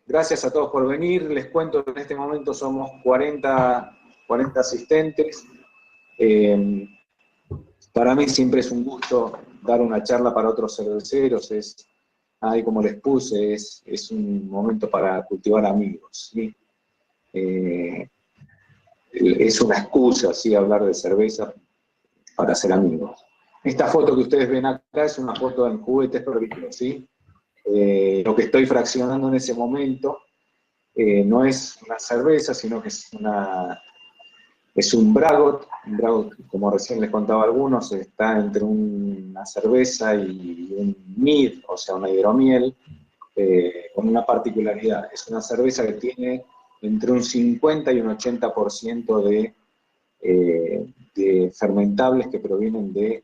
Gracias a todos por venir. Les cuento que en este momento somos 40 asistentes. Para mí siempre es un gusto dar una charla para otros cerveceros. Como les puse, es un momento para cultivar amigos, ¿sí? Es una excusa, ¿sí?, hablar de cerveza para ser amigos. Esta foto que ustedes ven acá es una foto en juguetes perdidos, ¿sí? Lo que estoy fraccionando en ese momento no es una cerveza, sino que es un Bragot. Un Bragot, como recién les contaba a algunos, está entre una cerveza y un mead, o sea, una hidromiel, con una particularidad. Es una cerveza que tiene entre un 50 y un 80% de fermentables que provienen de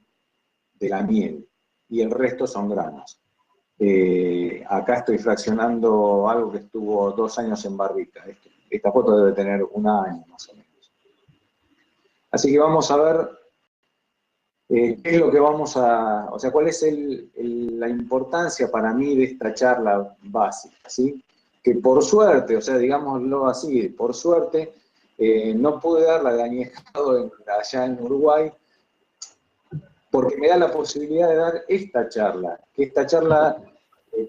la miel, y el resto son granos. Acá estoy fraccionando algo que estuvo 2 años en barrica. Esta foto debe tener 1 año más o menos. Así que vamos a ver qué es lo que o sea, cuál es la importancia para mí de esta charla básica, ¿sí? Que por suerte, o sea, digámoslo así, por suerte, no pude darla de añejado allá en Uruguay, porque me da la posibilidad de dar esta charla, que esta charla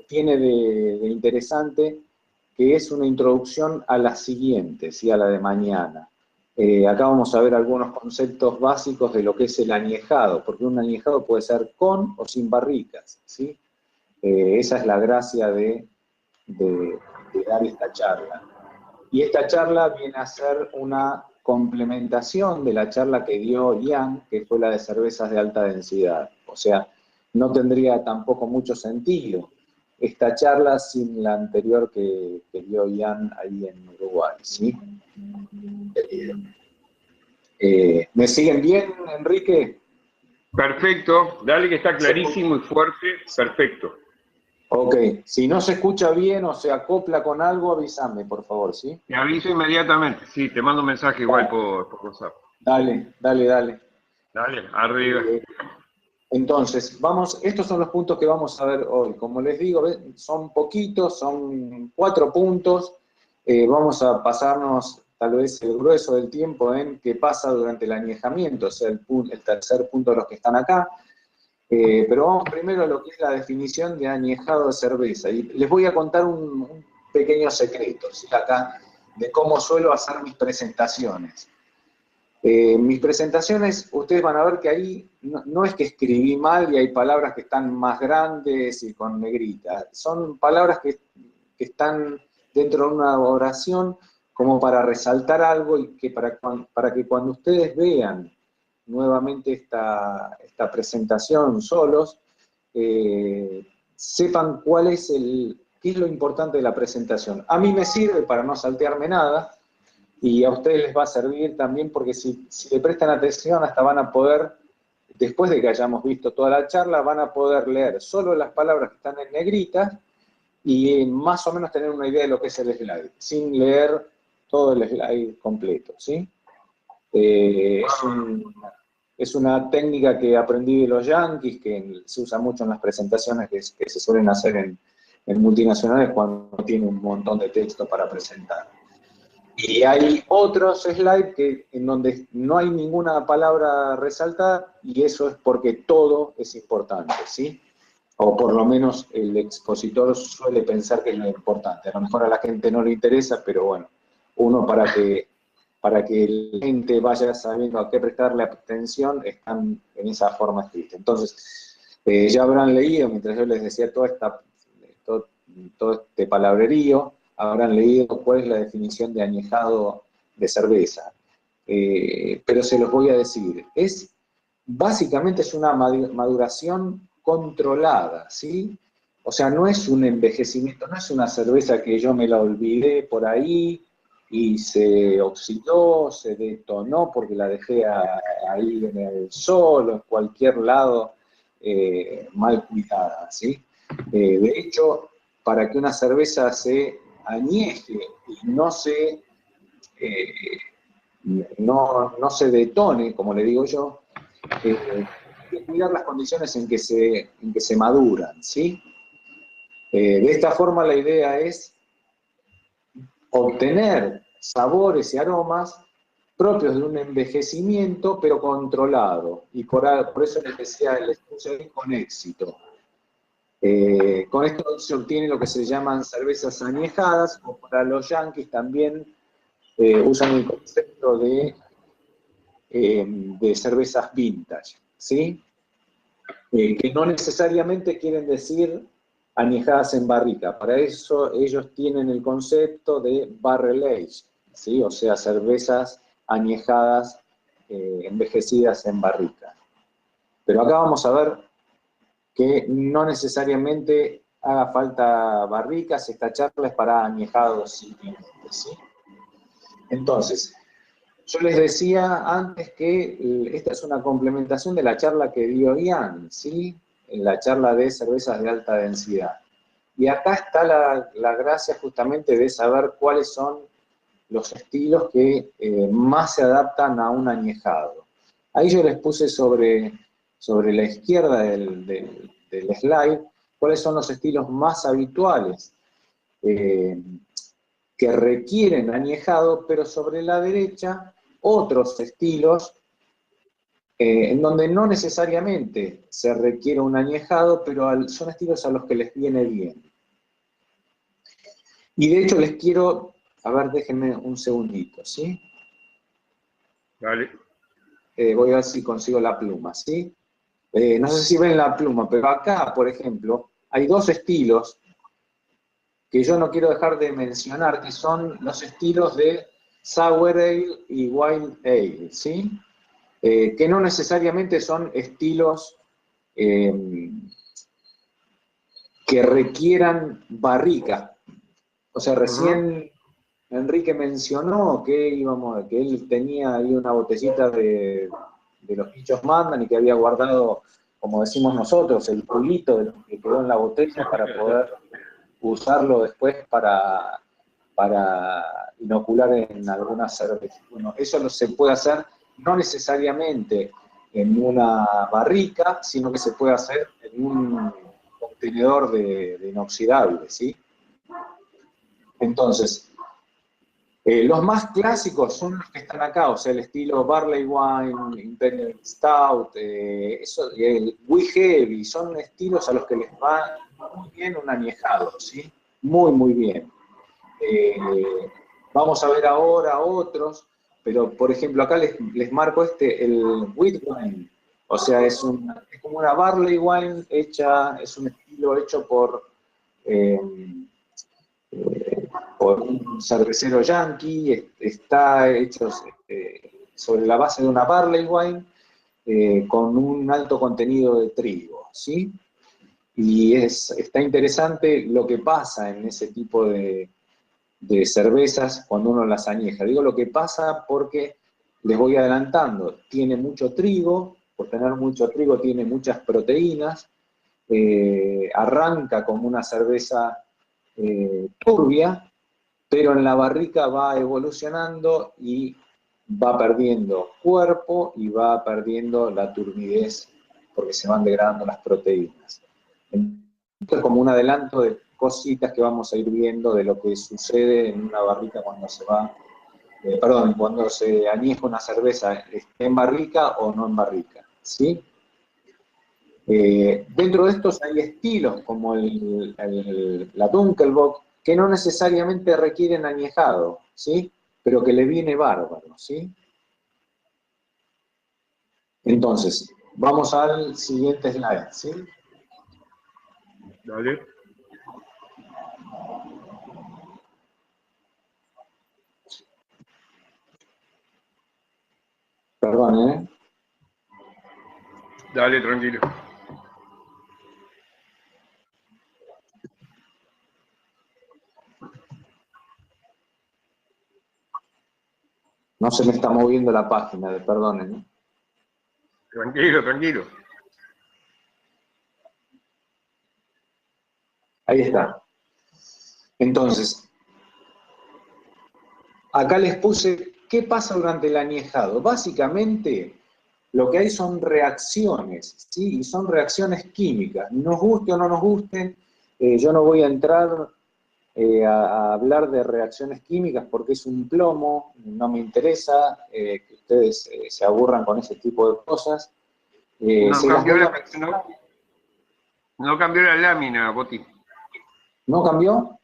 tiene de interesante, que es una introducción a la siguiente, ¿sí?, a la de mañana. Acá vamos a ver algunos conceptos básicos de lo que es el añejado, porque un añejado puede ser con o sin barricas, ¿sí? Esa es la gracia de dar esta charla. Y esta charla viene a ser una complementación de la charla que dio Ian, que fue la de cervezas de alta densidad. O sea, no tendría tampoco mucho sentido esta charla sin la anterior que dio Ian ahí en Uruguay, ¿sí? ¿Me siguen bien, Enrique? Perfecto, dale, que está clarísimo y fuerte, perfecto. Ok, si no se escucha bien o se acopla con algo, avísame, por favor, ¿sí? Te aviso inmediatamente, sí, te mando un mensaje igual por WhatsApp. Dale. Dale, arriba. Entonces, estos son los puntos que vamos a ver hoy. Como les digo, son poquitos, son 4 puntos. Vamos a pasarnos tal vez el grueso del tiempo en qué pasa durante el añejamiento, o sea, el tercer punto de los que están acá. Pero vamos primero a lo que es la definición de añejado de cerveza. Y les voy a contar un pequeño secreto, ¿sí?, acá, de cómo suelo hacer mis presentaciones. Mis presentaciones, ustedes van a ver que ahí no es que escribí mal y hay palabras que están más grandes y con negrita. Son palabras que están dentro de una oración como para resaltar algo y que para que cuando ustedes vean nuevamente esta presentación solos, sepan qué es lo importante de la presentación. A mí me sirve para no saltearme nada, y a ustedes les va a servir también porque si le prestan atención hasta van a poder, después de que hayamos visto toda la charla, van a poder leer solo las palabras que están en negritas y más o menos tener una idea de lo que es el slide, sin leer todo el slide completo, ¿sí? Es una técnica que aprendí de los yankees, que se usa mucho en las presentaciones que se suelen hacer en multinacionales cuando tienen un montón de texto para presentar. Y hay otros slides en donde no hay ninguna palabra resaltada, y eso es porque todo es importante, ¿sí? O por lo menos el expositor suele pensar que es lo importante. A lo mejor a la gente no le interesa, pero bueno, uno para que la gente vaya sabiendo a qué prestarle atención, están en esa forma escrita. Entonces, ya habrán leído, mientras yo les decía todo este palabrerío, habrán leído cuál es la definición de añejado de cerveza. Pero se los voy a decir. Básicamente es una maduración controlada, ¿sí? O sea, no es un envejecimiento, no es una cerveza que yo me la olvidé por ahí y se oxidó, se detonó porque la dejé ahí en el sol o en cualquier lado mal cuidada, ¿sí? De hecho, para que una cerveza se añeje y no se detone, como le digo yo, hay que cuidar las condiciones en que se maduran, ¿sí? De esta forma la idea es obtener sabores y aromas propios de un envejecimiento, pero controlado. Y por eso les decía, les puse ahí con éxito. Con esto se obtiene lo que se llaman cervezas añejadas, o para los yanquis también usan el concepto de cervezas vintage, ¿sí? Que no necesariamente quieren decir añejadas en barrica. Para eso ellos tienen el concepto de barrel age, ¿sí? O sea, cervezas añejadas, envejecidas en barrica. Pero acá vamos a ver que no necesariamente haga falta barricas, esta charla es para añejados simplemente, ¿sí? Entonces, yo les decía antes que esta es una complementación de la charla que dio Ian, ¿sí? En la charla de cervezas de alta densidad. Y acá está la gracia justamente de saber cuáles son los estilos que más se adaptan a un añejado. Ahí yo les puse sobre la izquierda del slide cuáles son los estilos más habituales que requieren añejado, pero sobre la derecha otros estilos en donde no necesariamente se requiere un añejado, pero son estilos a los que les viene bien. Y de hecho les quiero, a ver, déjenme un segundito, ¿sí? Vale. Voy a ver si consigo la pluma, ¿sí? No sé si ven la pluma, pero acá, por ejemplo, hay dos estilos que yo no quiero dejar de mencionar, que son los estilos de Sour Ale y Wild Ale, ¿sí? Que no necesariamente son estilos que requieran barricas. O sea, recién Enrique mencionó que él tenía ahí una botellita de los bichos mandan y que había guardado, como decimos nosotros, el culito de lo que quedó en la botella para poder usarlo después para inocular en alguna cerveza. Bueno, eso se puede hacer no necesariamente en una barrica, sino que se puede hacer en un contenedor de inoxidable, ¿sí? Entonces, los más clásicos son los que están acá, o sea, el estilo Barley Wine, Imperial Stout, el Wee Heavy, son estilos a los que les va muy bien un añejado, ¿sí? Muy, muy bien. Vamos a ver ahora otros, pero por ejemplo acá les marco el Wheat Wine, o sea, es como una Barley Wine es un estilo hecho por un cervecero yankee, está hecho sobre la base de una Barley Wine con un alto contenido de trigo, ¿sí? Y está interesante lo que pasa en ese tipo de cervezas cuando uno las añeja. Digo lo que pasa porque les voy adelantando, tiene mucho trigo, por tener mucho trigo tiene muchas proteínas, arranca como una cerveza turbia, pero en la barrica va evolucionando y va perdiendo cuerpo y va perdiendo la turbidez porque se van degradando las proteínas. Esto es como un adelanto de cositas que vamos a ir viendo de lo que sucede en una barrica cuando cuando se añeja una cerveza, esté en barrica o no en barrica, ¿sí? Dentro de estos hay estilos como la Dunkelbock, que no necesariamente requieren añejado, ¿sí? Pero que le viene bárbaro, ¿sí? Entonces, vamos al siguiente slide, ¿sí? Dale. Perdón, ¿eh? Dale, tranquilo. No se me está moviendo la página, perdonen, ¿eh? Tranquilo, tranquilo. Ahí está. Entonces, acá les puse qué pasa durante el añejado. Básicamente, lo que hay son reacciones, ¿sí? Y son reacciones químicas. Nos guste o no nos guste, yo no voy a entrar a hablar de reacciones químicas porque es un plomo, no me interesa que ustedes se aburran con ese tipo de cosas. No Se las cambió voy a la, mencionar. no cambió la lámina, Boti. ¿No cambió?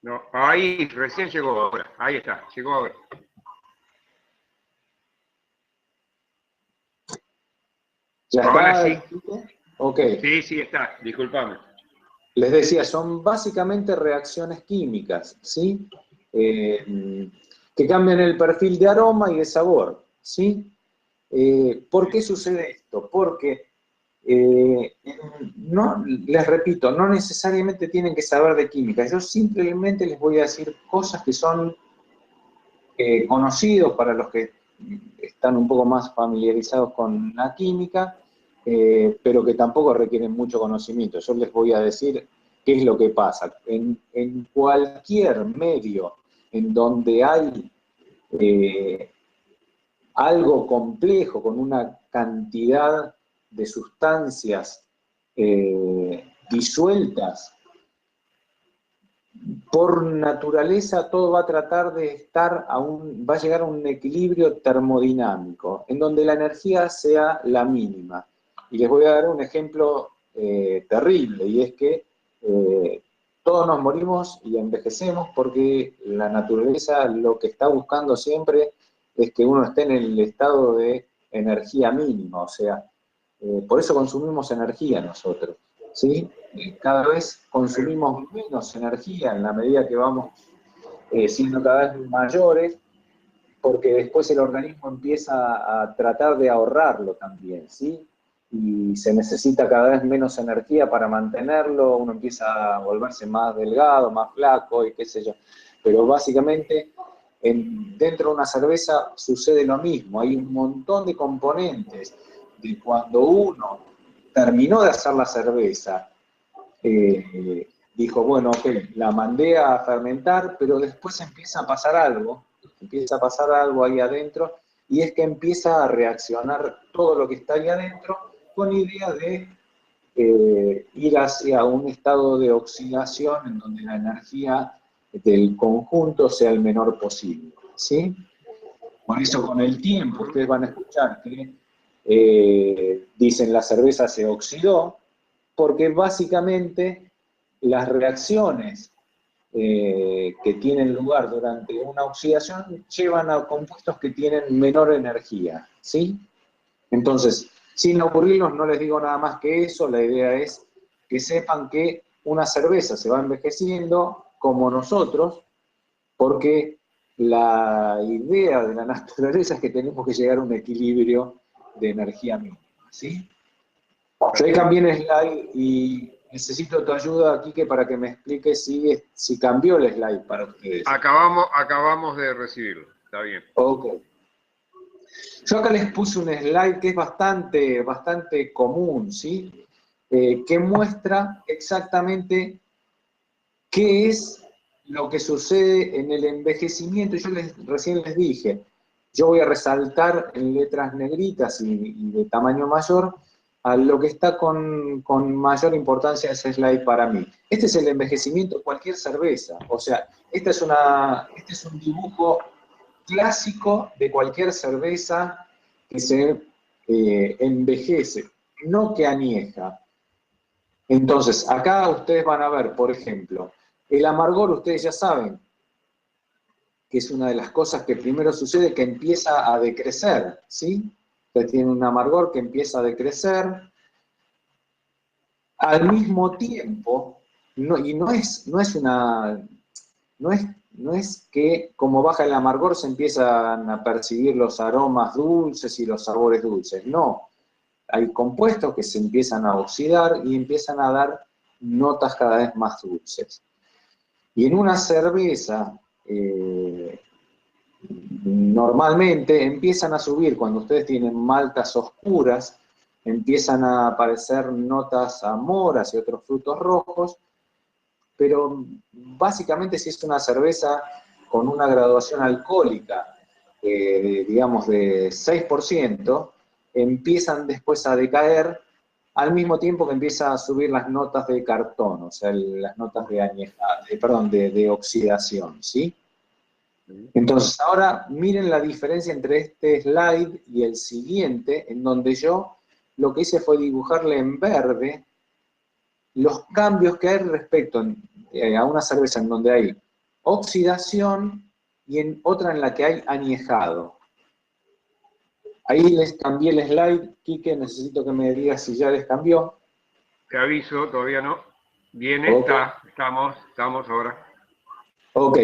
No, ahí recién llegó ahora. Ahí está, llegó ahora. ¿Ya Ahora está? sí. Ok. Sí, sí está. Disculpame. Les decía, son básicamente reacciones químicas, ¿sí? Que cambian el perfil de aroma y de sabor, ¿sí? ¿Por qué sucede esto? Porque, no, les repito, no necesariamente tienen que saber de química. Yo simplemente les voy a decir cosas que son conocidos para los que están un poco más familiarizados con la química, pero que tampoco requieren mucho conocimiento. Yo les voy a decir qué es lo que pasa. En cualquier medio en donde hay algo complejo, con una cantidad de sustancias disueltas, por naturaleza todo va a tratar de estar va a llegar a un equilibrio termodinámico, en donde la energía sea la mínima. Y les voy a dar un ejemplo terrible, y es que todos nos morimos y envejecemos porque la naturaleza lo que está buscando siempre es que uno esté en el estado de energía mínima, o sea, por eso consumimos energía nosotros, ¿sí? Cada vez consumimos menos energía en la medida que vamos siendo cada vez mayores, porque después el organismo empieza a tratar de ahorrarlo también, ¿sí? Y se necesita cada vez menos energía para mantenerlo, uno empieza a volverse más delgado, más flaco y qué sé yo. Pero básicamente dentro de una cerveza sucede lo mismo, hay un montón de componentes de cuando uno terminó de hacer la cerveza, dijo, bueno, ok, la mandé a fermentar, pero después empieza a pasar algo ahí adentro, y es que empieza a reaccionar todo lo que está ahí adentro con idea de ir hacia un estado de oxidación en donde la energía del conjunto sea el menor posible, ¿sí? Por eso con el tiempo ustedes van a escuchar que dicen la cerveza se oxidó, porque básicamente las reacciones que tienen lugar durante una oxidación llevan a compuestos que tienen menor energía, ¿sí? Entonces, sin aburrirlos, no les digo nada más que eso, la idea es que sepan que una cerveza se va envejeciendo como nosotros, porque la idea de la naturaleza es que tenemos que llegar a un equilibrio de energía mínima, ¿sí? Yo ahí cambié el slide y necesito tu ayuda, Quique, para que me expliques si cambió el slide para ustedes. Acabamos de recibirlo. Está bien. Ok. Yo acá les puse un slide que es bastante común, ¿sí? Que muestra exactamente qué es lo que sucede en el envejecimiento. Yo recién les dije, yo voy a resaltar en letras negritas y de tamaño mayor a lo que está con mayor importancia ese slide para mí. Este es el envejecimiento de cualquier cerveza. O sea, este es un dibujo clásico de cualquier cerveza que se envejece, no que añeja. Entonces, acá ustedes van a ver, por ejemplo, el amargor, ustedes ya saben que es una de las cosas que primero sucede, que empieza a decrecer, ¿sí? Ustedes tienen un amargor que empieza a decrecer. Al mismo tiempo, no es que como baja el amargor se empiezan a percibir los aromas dulces y los sabores dulces, no. Hay compuestos que se empiezan a oxidar y empiezan a dar notas cada vez más dulces. Y en una cerveza, normalmente empiezan a subir, cuando ustedes tienen maltas oscuras, empiezan a aparecer notas a moras y otros frutos rojos, pero básicamente si es una cerveza con una graduación alcohólica, digamos de 6%, empiezan después a decaer al mismo tiempo que empieza a subir las notas de cartón, o sea, las notas de perdón, de oxidación, ¿sí? Entonces, ahora miren la diferencia entre este slide y el siguiente, en donde yo lo que hice fue dibujarle en verde los cambios que hay respecto a una cerveza en donde hay oxidación y en otra en la que hay añejado. Ahí les cambié el slide. Quique, necesito que me digas si ya les cambió. Te aviso, todavía no. Viene, Okay. estamos ahora. Ok,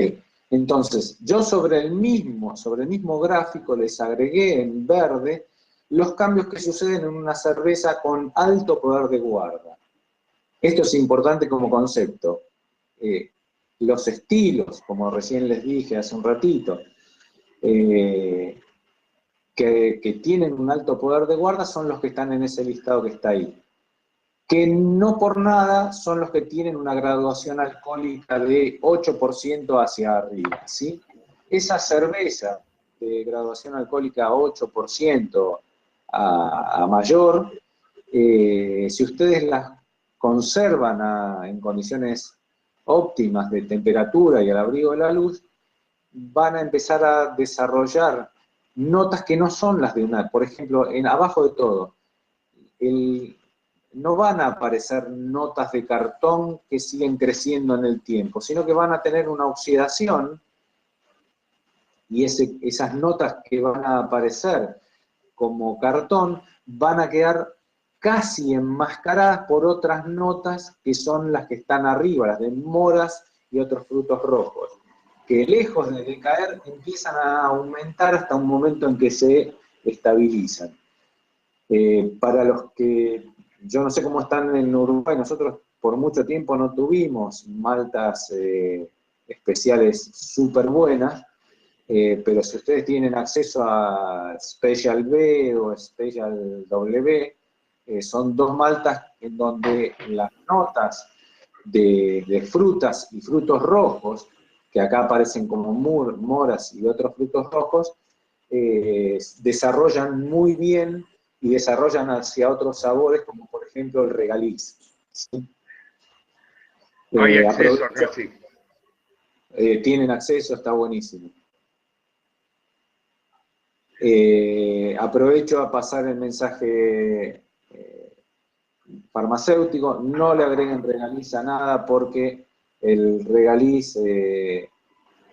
entonces yo sobre el mismo gráfico les agregué en verde los cambios que suceden en una cerveza con alto poder de guarda. Esto es importante como concepto. Los estilos, como recién les dije hace un ratito, que tienen un alto poder de guarda son los que están en ese listado que está ahí. Que no por nada son los que tienen una graduación alcohólica de 8% hacia arriba, ¿sí? Esa cerveza de graduación alcohólica 8% a mayor, si ustedes las conservan en condiciones óptimas de temperatura y al abrigo de la luz, van a empezar a desarrollar notas que no son las de una, por ejemplo, abajo de todo, no van a aparecer notas de cartón que siguen creciendo en el tiempo, sino que van a tener una oxidación y esas notas que van a aparecer como cartón van a quedar casi enmascaradas por otras notas que son las que están arriba, las de moras y otros frutos rojos, que lejos de decaer empiezan a aumentar hasta un momento en que se estabilizan. Para los que, yo no sé cómo están en Uruguay, nosotros por mucho tiempo no tuvimos maltas especiales súper buenas, pero si ustedes tienen acceso a Special B o Special W, son dos maltas en donde las notas de frutas y frutos rojos, que acá aparecen como moras y otros frutos rojos, desarrollan muy bien y desarrollan hacia otros sabores, como por ejemplo el regaliz. ¿Sí? Hay acceso acá, sí. Tienen acceso, está buenísimo. Aprovecho a pasar el mensaje farmacéutico, no le agreguen regaliz a nada porque el regaliz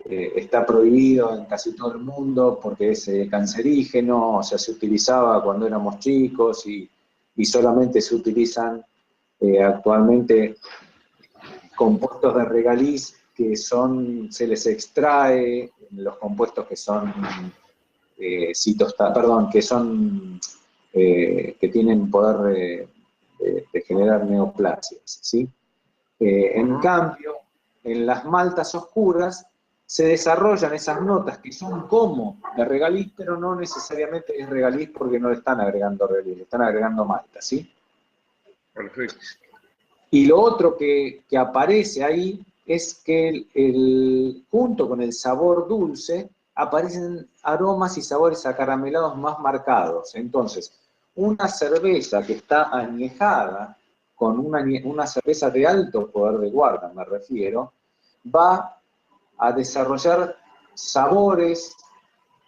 está prohibido en casi todo el mundo porque es cancerígeno, o sea, se utilizaba cuando éramos chicos y solamente se utilizan actualmente compuestos de regaliz que se les extrae los compuestos que son que tienen poder de generar neoplasias, ¿sí? En cambio, en las maltas oscuras se desarrollan esas notas que son como de regaliz, pero no necesariamente es regaliz porque no le están agregando regaliz, le están agregando malta, ¿sí? Perfecto. Y lo otro que aparece ahí es que junto con el sabor dulce aparecen aromas y sabores acaramelados más marcados. Entonces, una cerveza que está añejada, con una cerveza de alto poder de guarda, me refiero, va a desarrollar sabores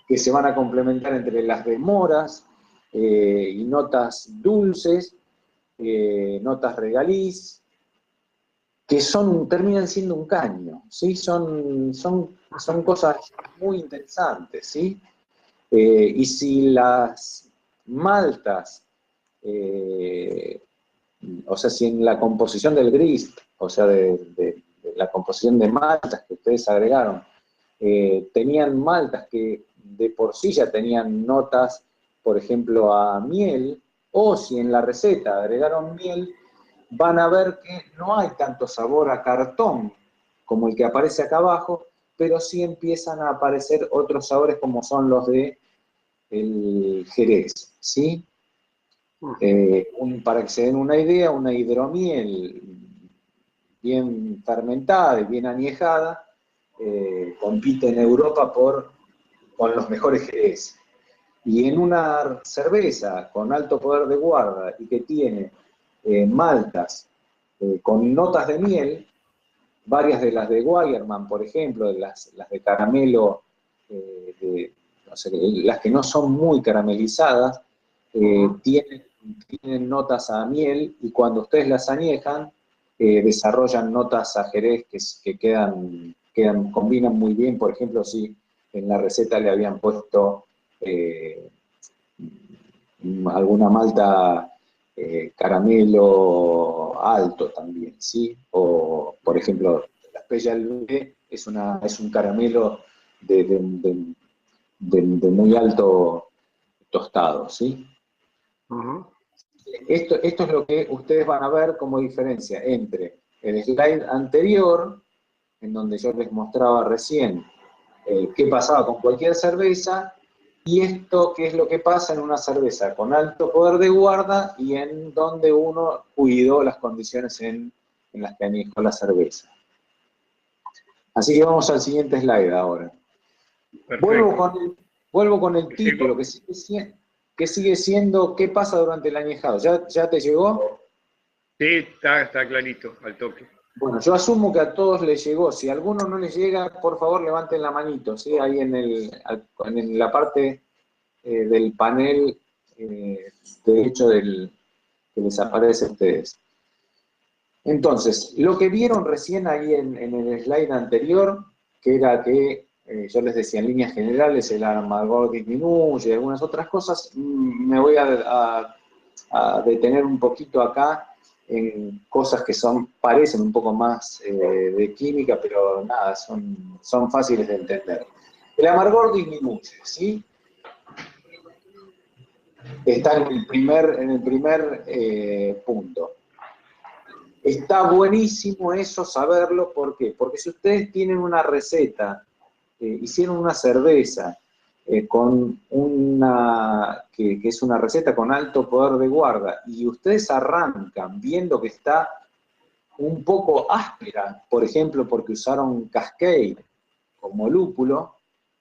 que se van a complementar entre las de moras y notas dulces, notas regaliz, que terminan siendo un caño, ¿sí? Son cosas muy interesantes, ¿sí? Y si las maltas, o sea, si en la composición del grist, o sea, de la composición de maltas que ustedes agregaron, tenían maltas que de por sí ya tenían notas, por ejemplo, a miel, o si en la receta agregaron miel, van a ver que no hay tanto sabor a cartón como el que aparece acá abajo, pero sí empiezan a aparecer otros sabores como son los de el jerez, ¿sí? Para que se den una idea, una hidromiel bien fermentada y bien añejada compite en Europa con los mejores jerez. Y en una cerveza con alto poder de guarda y que tiene maltas con notas de miel, varias de las de Weyermann, por ejemplo, las de caramelo, o sea, las que no son muy caramelizadas, tienen notas a miel, y cuando ustedes las añejan, desarrollan notas a jerez que combinan muy bien. Por ejemplo, si en la receta le habían puesto alguna malta caramelo alto también, ¿sí? O, por ejemplo, la Special es un caramelo de muy alto tostado, ¿sí? Esto es lo que ustedes van a ver como diferencia entre el slide anterior, en donde yo les mostraba recién qué pasaba con cualquier cerveza, y esto qué es lo que pasa en una cerveza con alto poder de guarda y en donde uno cuidó las condiciones en las que añejó la cerveza. Así que vamos al siguiente slide ahora. Vuelvo con el título, que sigue siendo ¿qué pasa durante el añejado? ¿Ya te llegó? Sí, está clarito, al toque. Bueno, yo asumo que a todos les llegó. Si a alguno no les llega, por favor levanten la manito, ¿sí? Ahí en la parte del panel derecho que les aparece a ustedes. Entonces, lo que vieron recién ahí en el slide anterior, que era que yo les decía en líneas generales el amargor disminuye y algunas otras cosas, me voy a detener un poquito acá en cosas que parecen un poco más de química, pero nada, son fáciles de entender. El amargor disminuye, ¿sí? Está en el primer punto. Está buenísimo eso, saberlo. ¿Por qué? Porque si ustedes tienen una receta, hicieron una cerveza que es una receta con alto poder de guarda, y ustedes arrancan viendo que está un poco áspera, por ejemplo, porque usaron Cascade como lúpulo,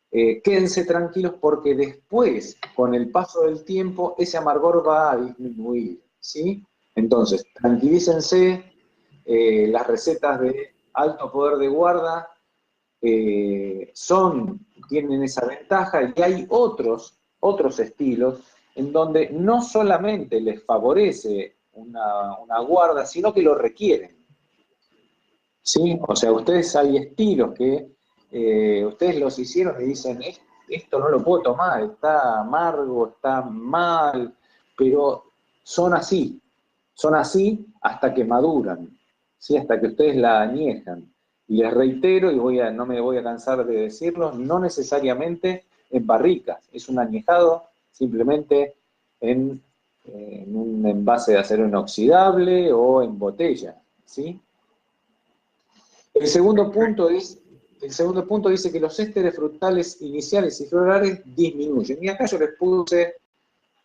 quédense tranquilos, porque después, con el paso del tiempo, ese amargor va a disminuir, ¿sí? Entonces, tranquilícense, las recetas de alto poder de guarda tienen esa ventaja, y hay otros estilos en donde no solamente les favorece una guarda, sino que lo requieren, ¿sí? O sea, hay estilos que ustedes los hicieron y dicen, esto no lo puedo tomar, está amargo, está mal, pero son así hasta que maduran, ¿sí? Hasta que ustedes la añejan. Y les reitero, y no me voy a cansar de decirlo, no necesariamente en barricas, es un añejado simplemente en un envase de acero inoxidable o en botella, ¿sí? El segundo punto dice que los ésteres frutales iniciales y florales disminuyen. Y acá yo les puse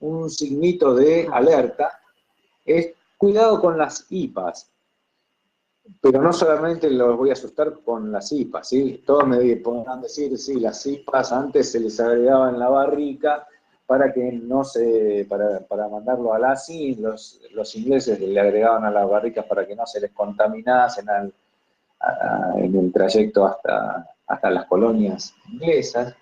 un signito de alerta. Es cuidado con las IPAs, pero no solamente los voy a asustar con las IPAs, ¿sí? Todos me podrán decir, sí, las IPAs antes se les agregaba en la barrica para mandarlo al ASI, los ingleses le agregaban a las barricas para que no se les contaminasen en el trayecto hasta las colonias inglesas.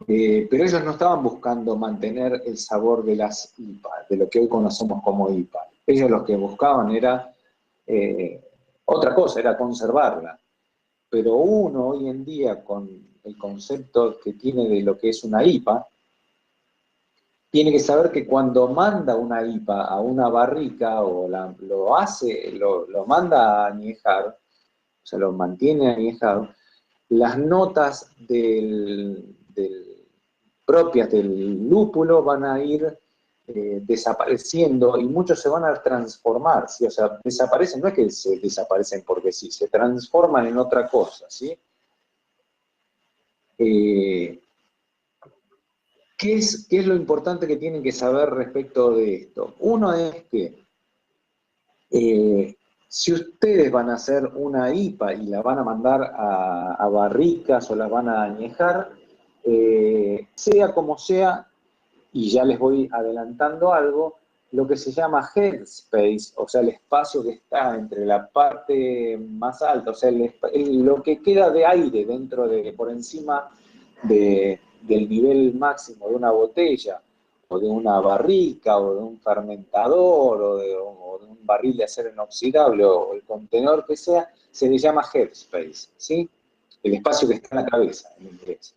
Pero ellos no estaban buscando mantener el sabor de las IPA, de lo que hoy conocemos como IPA. Ellos lo que buscaban era otra cosa, era conservarla. Pero uno hoy en día, con el concepto que tiene de lo que es una IPA, tiene que saber que cuando manda una IPA a una barrica o lo manda a añejar, o sea, lo mantiene añejado, las notas propias del lúpulo van a ir desapareciendo, y muchos se van a transformar, ¿sí? O sea, desaparecen, no es que se desaparecen porque sí, se transforman en otra cosa, ¿sí? ¿Qué es lo importante que tienen que saber respecto de esto? Uno es que si ustedes van a hacer una IPA y la van a mandar a barricas o la van a añejar, sea como sea, y ya les voy adelantando algo, lo que se llama headspace, o sea, el espacio que está entre la parte más alta, o sea, lo que queda de aire dentro de, por encima del nivel máximo de una botella, o de una barrica, o de un fermentador, o de un barril de acero inoxidable, o el contenedor que sea, se le llama headspace, ¿sí? El espacio que está en la cabeza, en inglés.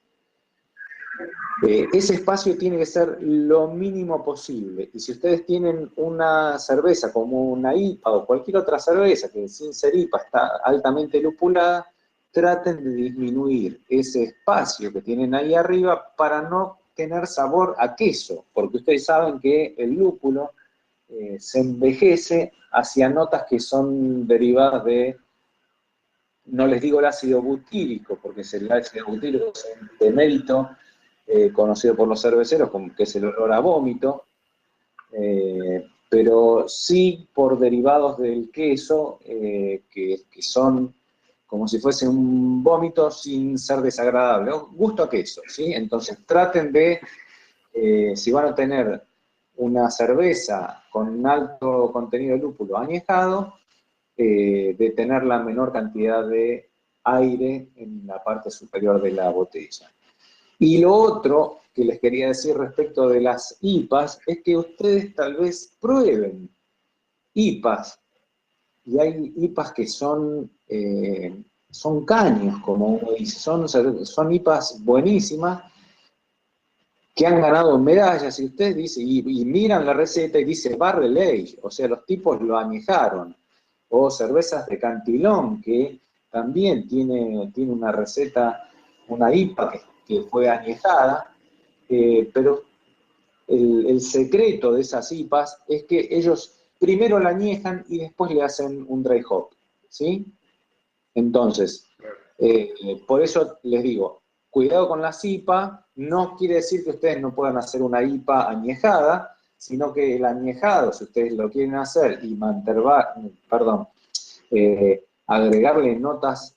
Ese espacio tiene que ser lo mínimo posible. Y si ustedes tienen una cerveza como una IPA o cualquier otra cerveza que sin ser IPA está altamente lupulada, traten de disminuir ese espacio que tienen ahí arriba para no tener sabor a queso, porque ustedes saben que el lúpulo se envejece hacia notas que son derivadas de, no les digo el ácido butírico, porque el ácido butírico es un demérito conocido por los cerveceros, como que es el olor a vómito, pero sí por derivados del queso, que son como si fuese un vómito sin ser desagradable, gusto a queso, ¿sí? Entonces traten de, si van a tener una cerveza con alto contenido de lúpulo añejado, de tener la menor cantidad de aire en la parte superior de la botella. Y lo otro que les quería decir respecto de las IPAs es que ustedes tal vez prueben IPAs. Y hay IPAs que son caños, como uno dice, son IPAs buenísimas que han ganado medallas. Y ustedes dicen, y miran la receta y dice Barrel Age, o sea, los tipos lo añejaron. O cervezas de Cantillon, que también tiene una receta, una IPA que fue añejada, pero el secreto de esas IPAs es que ellos primero la añejan y después le hacen un dry hop, ¿sí? Entonces, por eso les digo, cuidado con las IPA, no quiere decir que ustedes no puedan hacer una IPA añejada, sino que el añejado, si ustedes lo quieren hacer y agregarle notas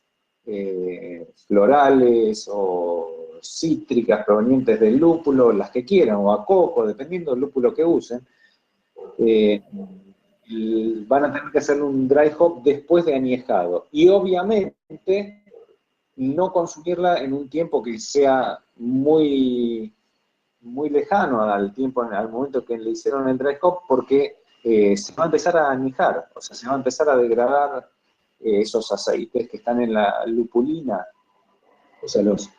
florales o cítricas provenientes del lúpulo, las que quieran, o a coco, dependiendo del lúpulo que usen, eh, van a tener que hacer un dry hop después de añejado. Y obviamente no consumirla en un tiempo que sea muy, muy lejano al momento que le hicieron el dry hop, porque se va a empezar a añejar, o sea, se va a empezar a degradar esos aceites que están en la lupulina, o sea, los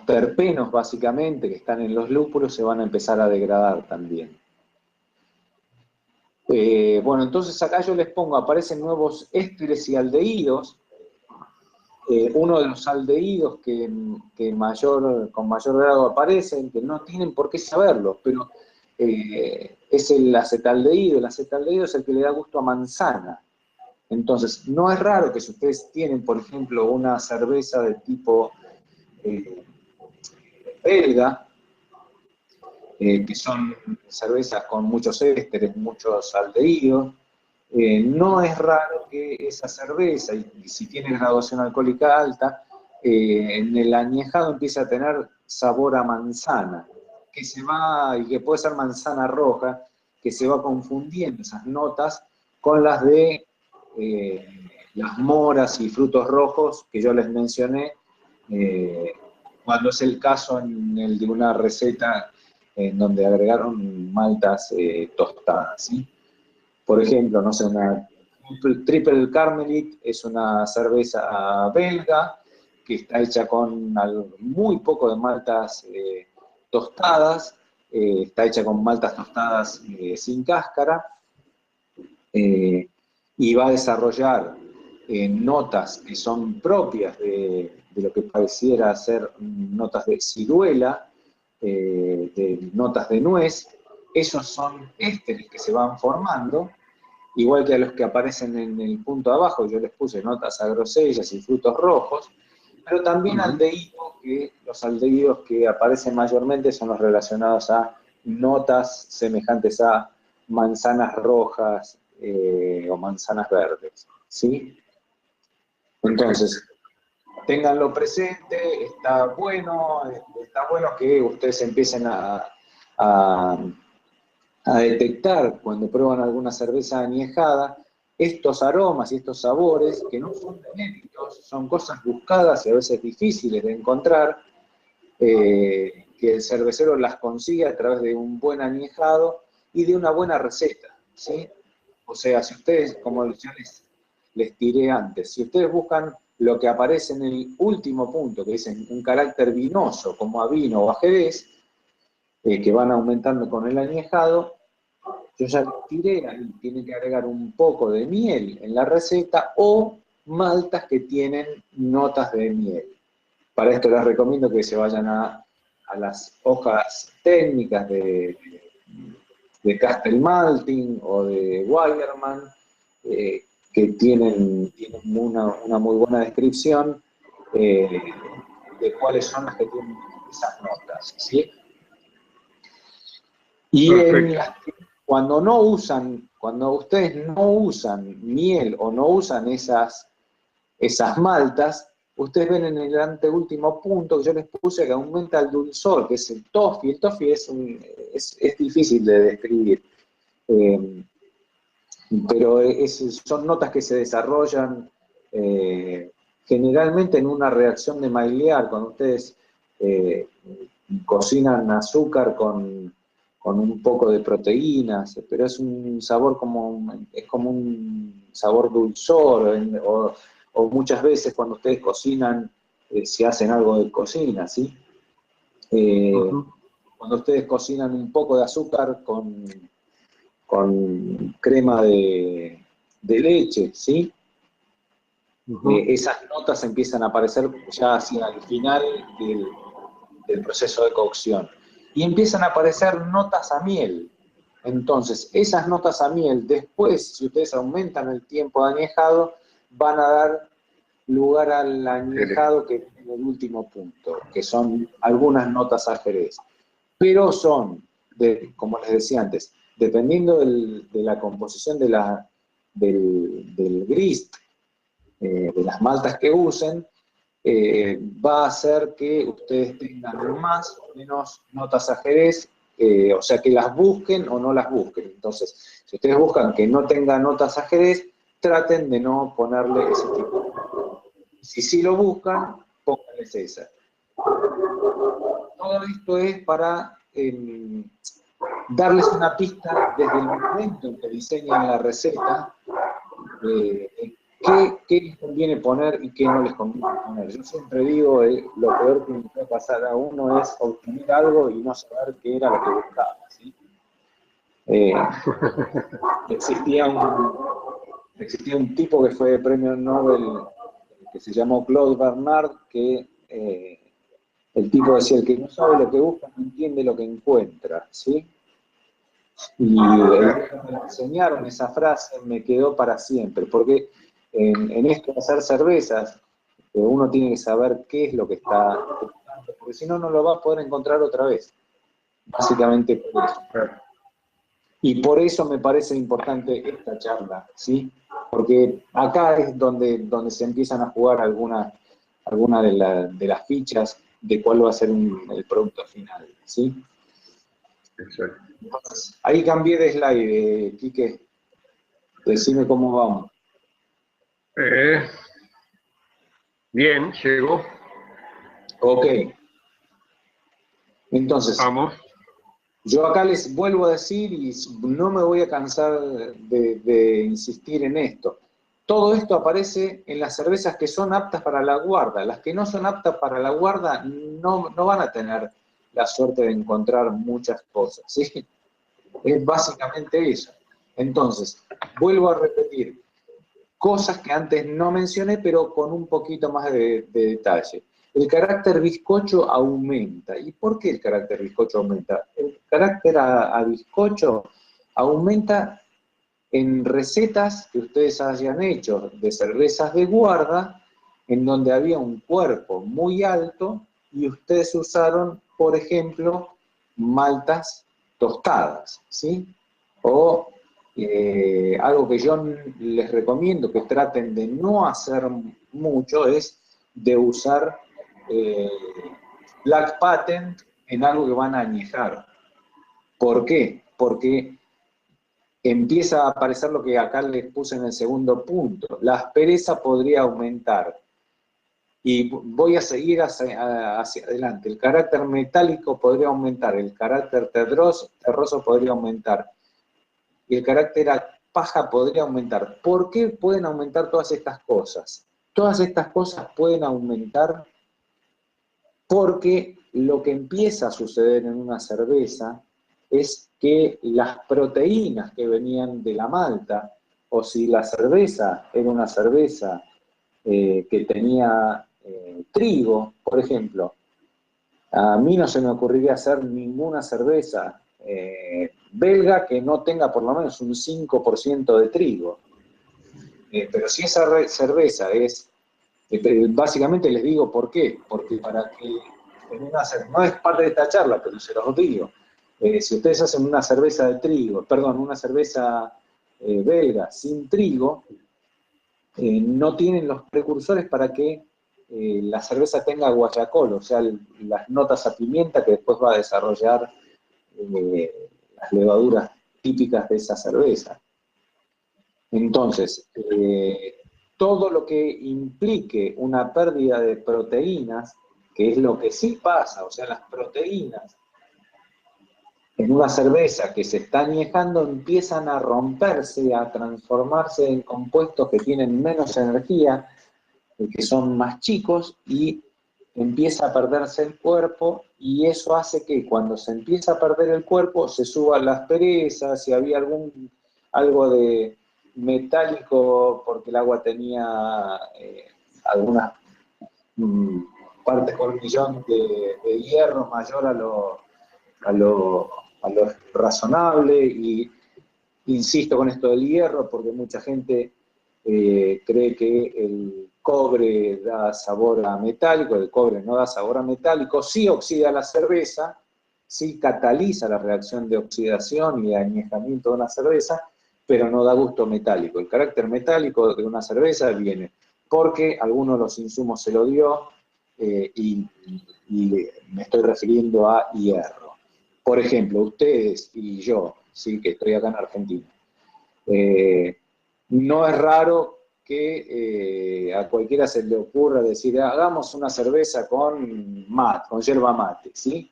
terpenos básicamente que están en los lúpulos se van a empezar a degradar también. Bueno, entonces acá yo les pongo, aparecen nuevos ésteres y aldehídos. Uno de los aldehídos que con mayor grado aparecen, que no tienen por qué saberlo, pero es el acetaldehído. El acetaldehído es el que le da gusto a manzana. Entonces, no es raro que si ustedes tienen, por ejemplo, una cerveza de tipo belga, que son cervezas con muchos ésteres, muchos aldehídos, no es raro que esa cerveza, y si tiene graduación alcohólica alta, en el añejado empiece a tener sabor a manzana, y que puede ser manzana roja, que se va confundiendo esas notas con las de las moras y frutos rojos que yo les mencioné, cuando es el caso en el de una receta en donde agregaron maltas tostadas, ¿sí? Por ejemplo, no sé, una Triple Carmelit es una cerveza belga que está hecha con muy poco de maltas tostadas, está hecha con maltas tostadas sin cáscara, y va a desarrollar notas que son propias de lo que pareciera ser notas de ciruela, de notas de nuez. Esos son ésteres que se van formando, igual que a los que aparecen en el punto de abajo, yo les puse notas a grosellas y frutos rojos, pero también aldehídos, que los aldehídos que aparecen mayormente son los relacionados a notas semejantes a manzanas rojas o manzanas verdes, ¿sí? Entonces, ténganlo presente, está bueno que ustedes empiecen a a detectar cuando prueban alguna cerveza añejada estos aromas y estos sabores que no son genéricos, son cosas buscadas y a veces difíciles de encontrar, que el cervecero las consigue a través de un buen añejado y de una buena receta, ¿sí? O sea, si ustedes, como ya les tiré antes, si ustedes buscan lo que aparece en el último punto, que dicen un carácter vinoso, como a vino o a jerez, que van aumentando con el añejado, yo ya les tiré, ahí tienen que agregar un poco de miel en la receta o maltas que tienen notas de miel. Para esto les recomiendo que se vayan a las hojas técnicas de Castle Malting o de Weyermann, que tienen una muy buena descripción de cuáles son las que tienen esas notas, ¿sí? Y Perfecto. cuando ustedes no usan miel o no usan esas maltas, ustedes ven en el anteúltimo punto que yo les puse que aumenta el dulzor, que es el toffee. El toffee es difícil de describir, eh, pero son notas que se desarrollan generalmente en una reacción de Maillard, cuando ustedes eh, cocinan azúcar con un poco de proteínas, pero es un sabor es como un sabor dulzor, o muchas veces cuando ustedes cocinan, si hacen algo de cocina, ¿sí? Eh, Cuando ustedes cocinan un poco de azúcar con crema de leche, ¿sí? Esas notas empiezan a aparecer ya hacia el final del proceso de cocción. Y empiezan a aparecer notas a miel. Entonces, esas notas a miel, después, si ustedes aumentan el tiempo de añejado, van a dar lugar al añejado que es el último punto, que son algunas notas a jerez. Pero son, como les decía antes, dependiendo de la composición del grist, de las maltas que usen, va a hacer que ustedes tengan más o menos notas a jerez, o sea, que las busquen o no las busquen. Entonces, si ustedes buscan que no tenga notas a jerez, traten de no ponerle ese tipo. Si sí lo buscan, pónganles esa. Todo esto es para darles una pista desde el momento en que diseñan la receta, qué les conviene poner y qué no les conviene poner. Yo siempre digo, lo peor que le puede pasar a uno es obtener algo y no saber qué era lo que buscaba, ¿sí? Eh, existía, existía un tipo que fue premio Nobel, que se llamó Claude Bernard, que el tipo decía, el que no sabe lo que busca no entiende lo que encuentra, ¿sí? Y el día que me enseñaron esa frase me quedó para siempre, porque en esto de hacer cervezas, uno tiene que saber qué es lo que está buscando, porque si no, no lo va a poder encontrar otra vez. Básicamente por eso. Y por eso me parece importante esta charla, ¿sí? Porque acá es donde se empiezan a jugar algunas de las fichas de cuál va a ser el producto final, ¿sí? Exacto. Ahí cambié de slide, Quique. Decime cómo vamos. Bien, llegó. Ok. Entonces, Vamos. yo acá les vuelvo a decir y no me voy a cansar de insistir en esto. Todo esto aparece en las cervezas que son aptas para la guarda. Las que no son aptas para la guarda no van a tener la suerte de encontrar muchas cosas, ¿sí? Es básicamente eso. Entonces, vuelvo a repetir, cosas que antes no mencioné, pero con un poquito más de detalle. El carácter bizcocho aumenta. ¿Y por qué el carácter bizcocho aumenta? El carácter a bizcocho aumenta en recetas que ustedes hayan hecho de cervezas de guarda, en donde había un cuerpo muy alto y ustedes usaron, por ejemplo, maltas tostadas, ¿sí? O algo que yo les recomiendo que traten de no hacer mucho es de usar eh, Black Patent en algo que van a añejar. ¿Por qué? Porque empieza a aparecer lo que acá les puse en el segundo punto. La aspereza podría aumentar. Y voy a seguir hacia adelante. El carácter metálico podría aumentar, el carácter terroso podría aumentar, y el carácter paja podría aumentar. ¿Por qué pueden aumentar todas estas cosas? Todas estas cosas pueden aumentar porque lo que empieza a suceder en una cerveza es que las proteínas que venían de la malta, o si la cerveza era una cerveza que tenía trigo, por ejemplo, a mí no se me ocurriría hacer ninguna cerveza belga que no tenga por lo menos un 5% de trigo. Pero si esa cerveza es, básicamente les digo por qué, porque para que no es parte de esta charla, pero se los digo, si ustedes hacen una cerveza de trigo, perdón, una cerveza belga sin trigo, no tienen los precursores para que la cerveza tenga guayacol, o sea, las notas a pimienta que después va a desarrollar las levaduras típicas de esa cerveza. Entonces, todo lo que implique una pérdida de proteínas, que es lo que sí pasa, o sea, las proteínas en una cerveza que se está añejando empiezan a romperse, a transformarse en compuestos que tienen menos energía, que son más chicos, y empieza a perderse el cuerpo, y eso hace que cuando se empieza a perder el cuerpo se suban las perezas, si había algo de metálico porque el agua tenía algunas partes por millón de hierro mayor a lo razonable, y insisto con esto del hierro porque mucha gente cree que el cobre da sabor a metálico, el cobre no da sabor a metálico, sí oxida la cerveza, sí cataliza la reacción de oxidación y añejamiento de una cerveza, pero no da gusto metálico. El carácter metálico de una cerveza viene porque alguno de los insumos se lo dio y me estoy refiriendo a hierro. Por ejemplo, ustedes y yo, sí, que estoy acá en Argentina, no es raro que a cualquiera se le ocurra decir, hagamos una cerveza con yerba mate, ¿sí?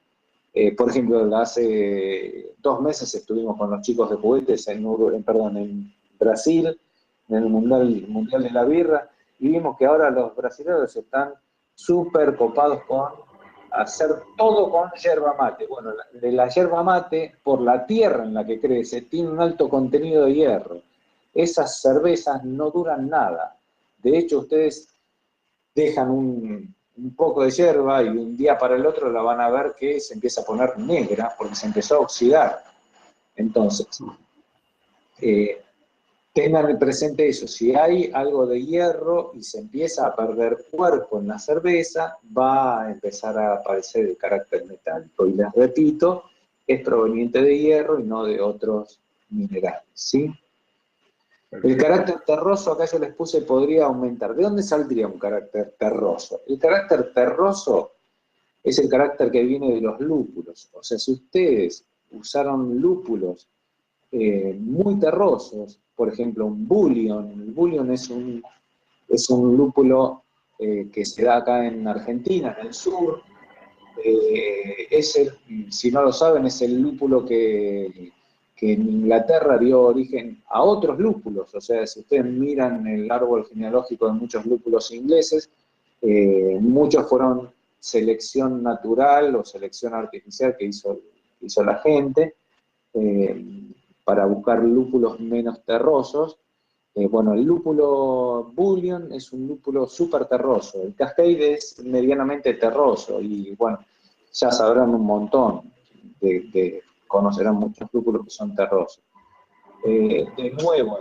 Por ejemplo, hace 2 meses estuvimos con los chicos de juguetes en Brasil, en el mundial de la Birra, y vimos que ahora los brasileños están súper copados con hacer todo con yerba mate. Bueno, la yerba mate, por la tierra en la que crece, tiene un alto contenido de hierro. Esas cervezas no duran nada. De hecho, ustedes dejan un poco de yerba y un día para el otro la van a ver que se empieza a poner negra porque se empezó a oxidar. Entonces, tengan presente eso, si hay algo de hierro y se empieza a perder cuerpo en la cerveza, va a empezar a aparecer el carácter metálico. Y les repito, es proveniente de hierro y no de otros minerales, ¿sí? El carácter terroso, acá yo les puse, podría aumentar. ¿De dónde saldría un carácter terroso? El carácter terroso es el carácter que viene de los lúpulos. O sea, si ustedes usaron lúpulos muy terrosos, por ejemplo, un bullion. El bullion es un lúpulo que se da acá en Argentina, en el sur. Si no lo saben, es el lúpulo que en Inglaterra dio origen a otros lúpulos. O sea, si ustedes miran el árbol genealógico de muchos lúpulos ingleses, muchos fueron selección natural o selección artificial que hizo la gente para buscar lúpulos menos terrosos. Bueno, el lúpulo Bullion es un lúpulo súper terroso. El Cascade es medianamente terroso y bueno, ya sabrán un montón, conocerán muchos lúpulos que son terrosos. De nuevo,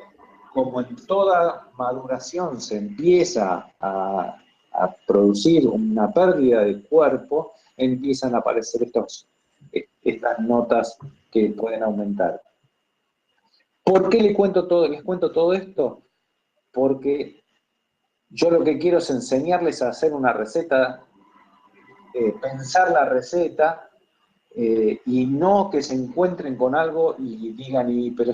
como en toda maduración se empieza a producir una pérdida de cuerpo, empiezan a aparecer estas notas que pueden aumentar. ¿Por qué les cuento todo esto? Porque yo lo que quiero es enseñarles a hacer una receta, pensar la receta, y no que se encuentren con algo y digan, pero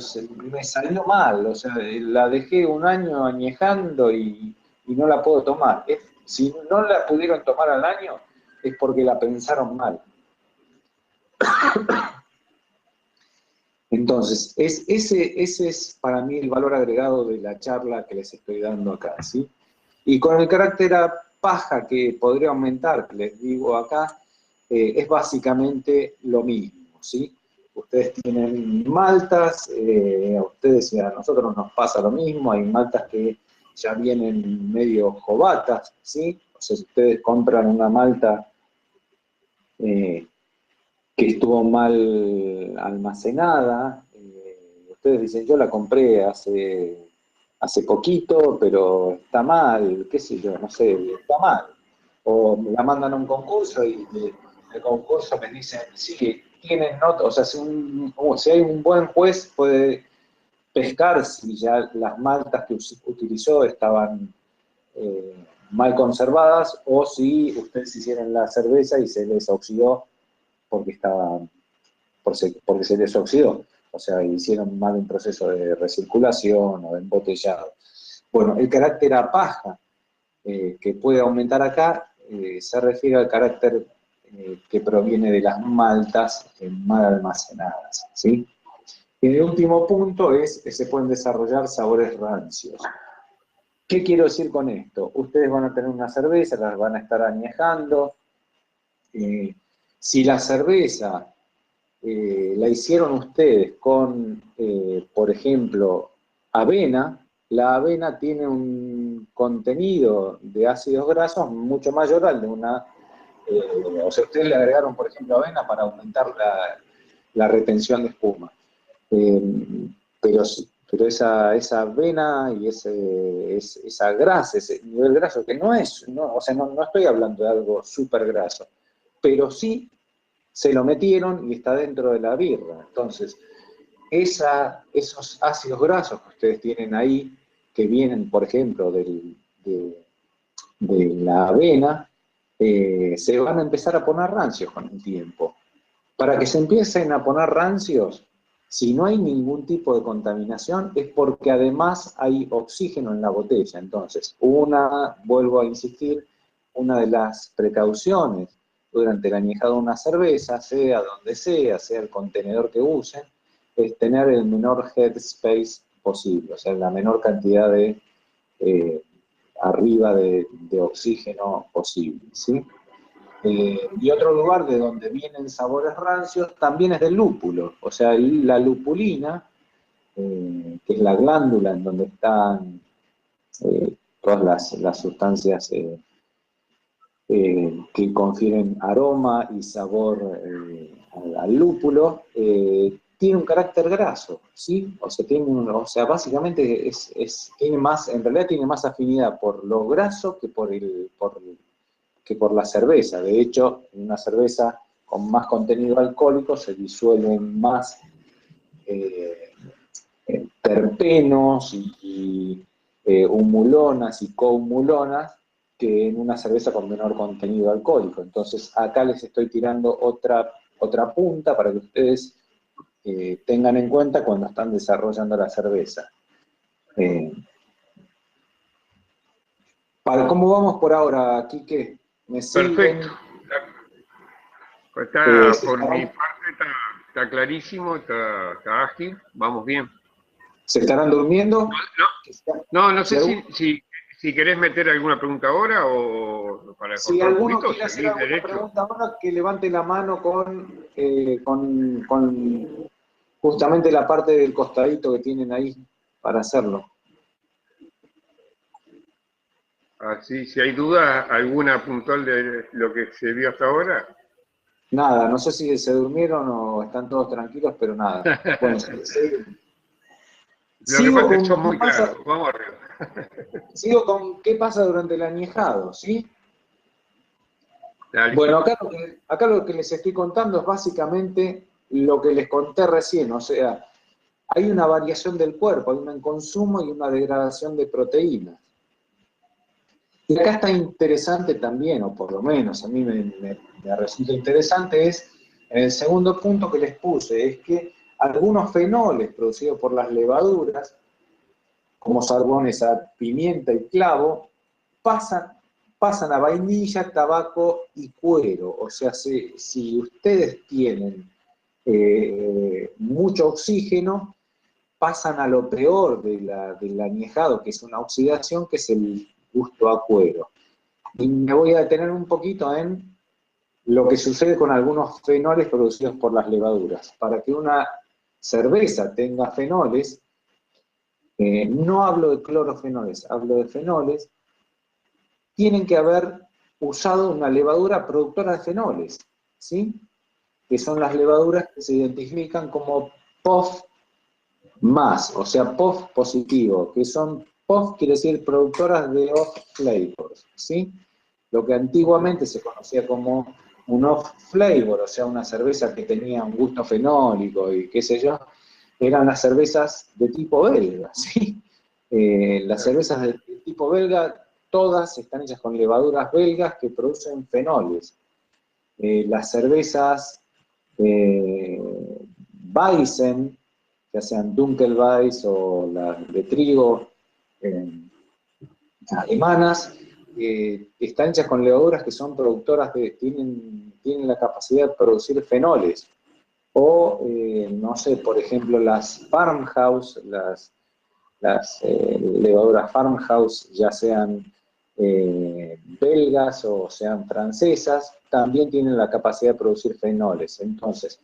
me salió mal, o sea, la dejé un año añejando y no la puedo tomar. Si no la pudieron tomar al año, es porque la pensaron mal. Entonces, ese es para mí el valor agregado de la charla que les estoy dando acá, ¿sí? Y con el carácter a paja que podría aumentar, que les digo acá, es básicamente lo mismo, ¿sí? Ustedes tienen maltas, a ustedes y a nosotros nos pasa lo mismo, hay maltas que ya vienen medio jovatas, ¿sí? O sea, si ustedes compran una malta que estuvo mal almacenada, ustedes dicen, yo la compré hace poquito, pero está mal, qué sé yo, no sé, está mal. O me la mandan a un concurso y el concurso me dicen, sí, tienen nota, o sea, si hay un buen juez puede pescar si ya las maltas que utilizó estaban eh, mal conservadas o si ustedes hicieron la cerveza y se les oxidó porque porque se les oxidó. O sea, hicieron mal un proceso de recirculación o de embotellado. Bueno, el carácter a paja que puede aumentar acá se refiere al carácter que proviene de las maltas mal almacenadas, ¿sí? Y el último punto es que se pueden desarrollar sabores rancios. ¿Qué quiero decir con esto? Ustedes van a tener una cerveza, las van a estar añejando. Si la cerveza la hicieron ustedes con, por ejemplo, avena, la avena tiene un contenido de ácidos grasos mucho mayor al de una, o sea, ustedes le agregaron, por ejemplo, avena para aumentar la retención de espuma. Eh, pero esa avena y esa grasa, ese nivel graso, que no es, no, o sea, no estoy hablando de algo súper graso, pero sí se lo metieron y está dentro de la birra. Entonces, esos ácidos grasos que ustedes tienen ahí, que vienen, por ejemplo, de la avena, se van a empezar a poner rancios con el tiempo. Para que se empiecen a poner rancios, si no hay ningún tipo de contaminación, es porque además hay oxígeno en la botella. Entonces, vuelvo a insistir, una de las precauciones durante el añejado de una cerveza, sea donde sea el contenedor que usen, es tener el menor headspace posible, o sea, la menor cantidad de eh, arriba de oxígeno posible, ¿sí? Y otro lugar de donde vienen sabores rancios también es del lúpulo, o sea, la lupulina, que es la glándula en donde están todas las sustancias que confieren aroma y sabor al lúpulo, tiene un carácter graso, ¿sí? O sea, básicamente tiene más, en realidad tiene más afinidad por lo graso que que por la cerveza. De hecho, en una cerveza con más contenido alcohólico se disuelven más eh, terpenos y humulonas y cohumulonas que en una cerveza con menor contenido alcohólico. Entonces, acá les estoy tirando otra punta para que ustedes tengan en cuenta cuando están desarrollando la cerveza. ¿Cómo vamos por ahora, Quique? ¿Me siguen? Perfecto. ¿Se Por mi estarán, parte está clarísimo, está ágil, vamos bien. se estarán durmiendo? No Si sé algún- si querés meter alguna pregunta ahora o para Si cortar un alguno poquito, quiere hacer seguir alguna derecho. pregunta ahora, que levante la mano con justamente la parte del costadito que tienen ahí para hacerlo. Así, si hay dudas, alguna puntual de lo que se vio hasta ahora. Nada, no sé si se durmieron o están todos tranquilos, pero nada. Bueno, Lo que sigo pasa es que con son muy claros. Vamos arriba. sigo con qué pasa durante el añejado, ¿sí? Dale. Bueno, acá lo que les estoy contando es básicamente lo que les conté recién, o sea, hay una variación del cuerpo, hay un consumo y una degradación de proteínas. Y acá está interesante también, o por lo menos a mí me resulta interesante, es el segundo punto que les puse es que algunos fenoles producidos por las levaduras, como sarbones a pimienta y clavo, pasan a vainilla, tabaco y cuero. O sea, si ustedes tienen mucho oxígeno, pasan a lo peor del añejado, que es una oxidación, que es el gusto a cuero. Y me voy a detener un poquito en lo que sucede con algunos fenoles producidos por las levaduras. Para que una cerveza tenga fenoles, no hablo de clorofenoles, hablo de fenoles, tienen que haber usado una levadura productora de fenoles, ¿sí? Que son las levaduras que se identifican como POF+, o sea, POF positivo, que son POF quiere decir productoras de off flavors, ¿sí? Lo que antiguamente se conocía como un off flavor, o sea, una cerveza que tenía un gusto fenólico y qué sé yo, eran las cervezas de tipo belga, ¿sí? Las cervezas de tipo belga, todas están hechas con levaduras belgas que producen fenoles. Las cervezas Weizen, ya sean Dunkelweiss o las de trigo alemanas, están hechas con levaduras que son productoras tienen la capacidad de producir fenoles. O, no sé, por ejemplo, las Farmhouse, las levaduras Farmhouse, ya sean belgas o sean francesas, también tienen la capacidad de producir fenoles. Entonces,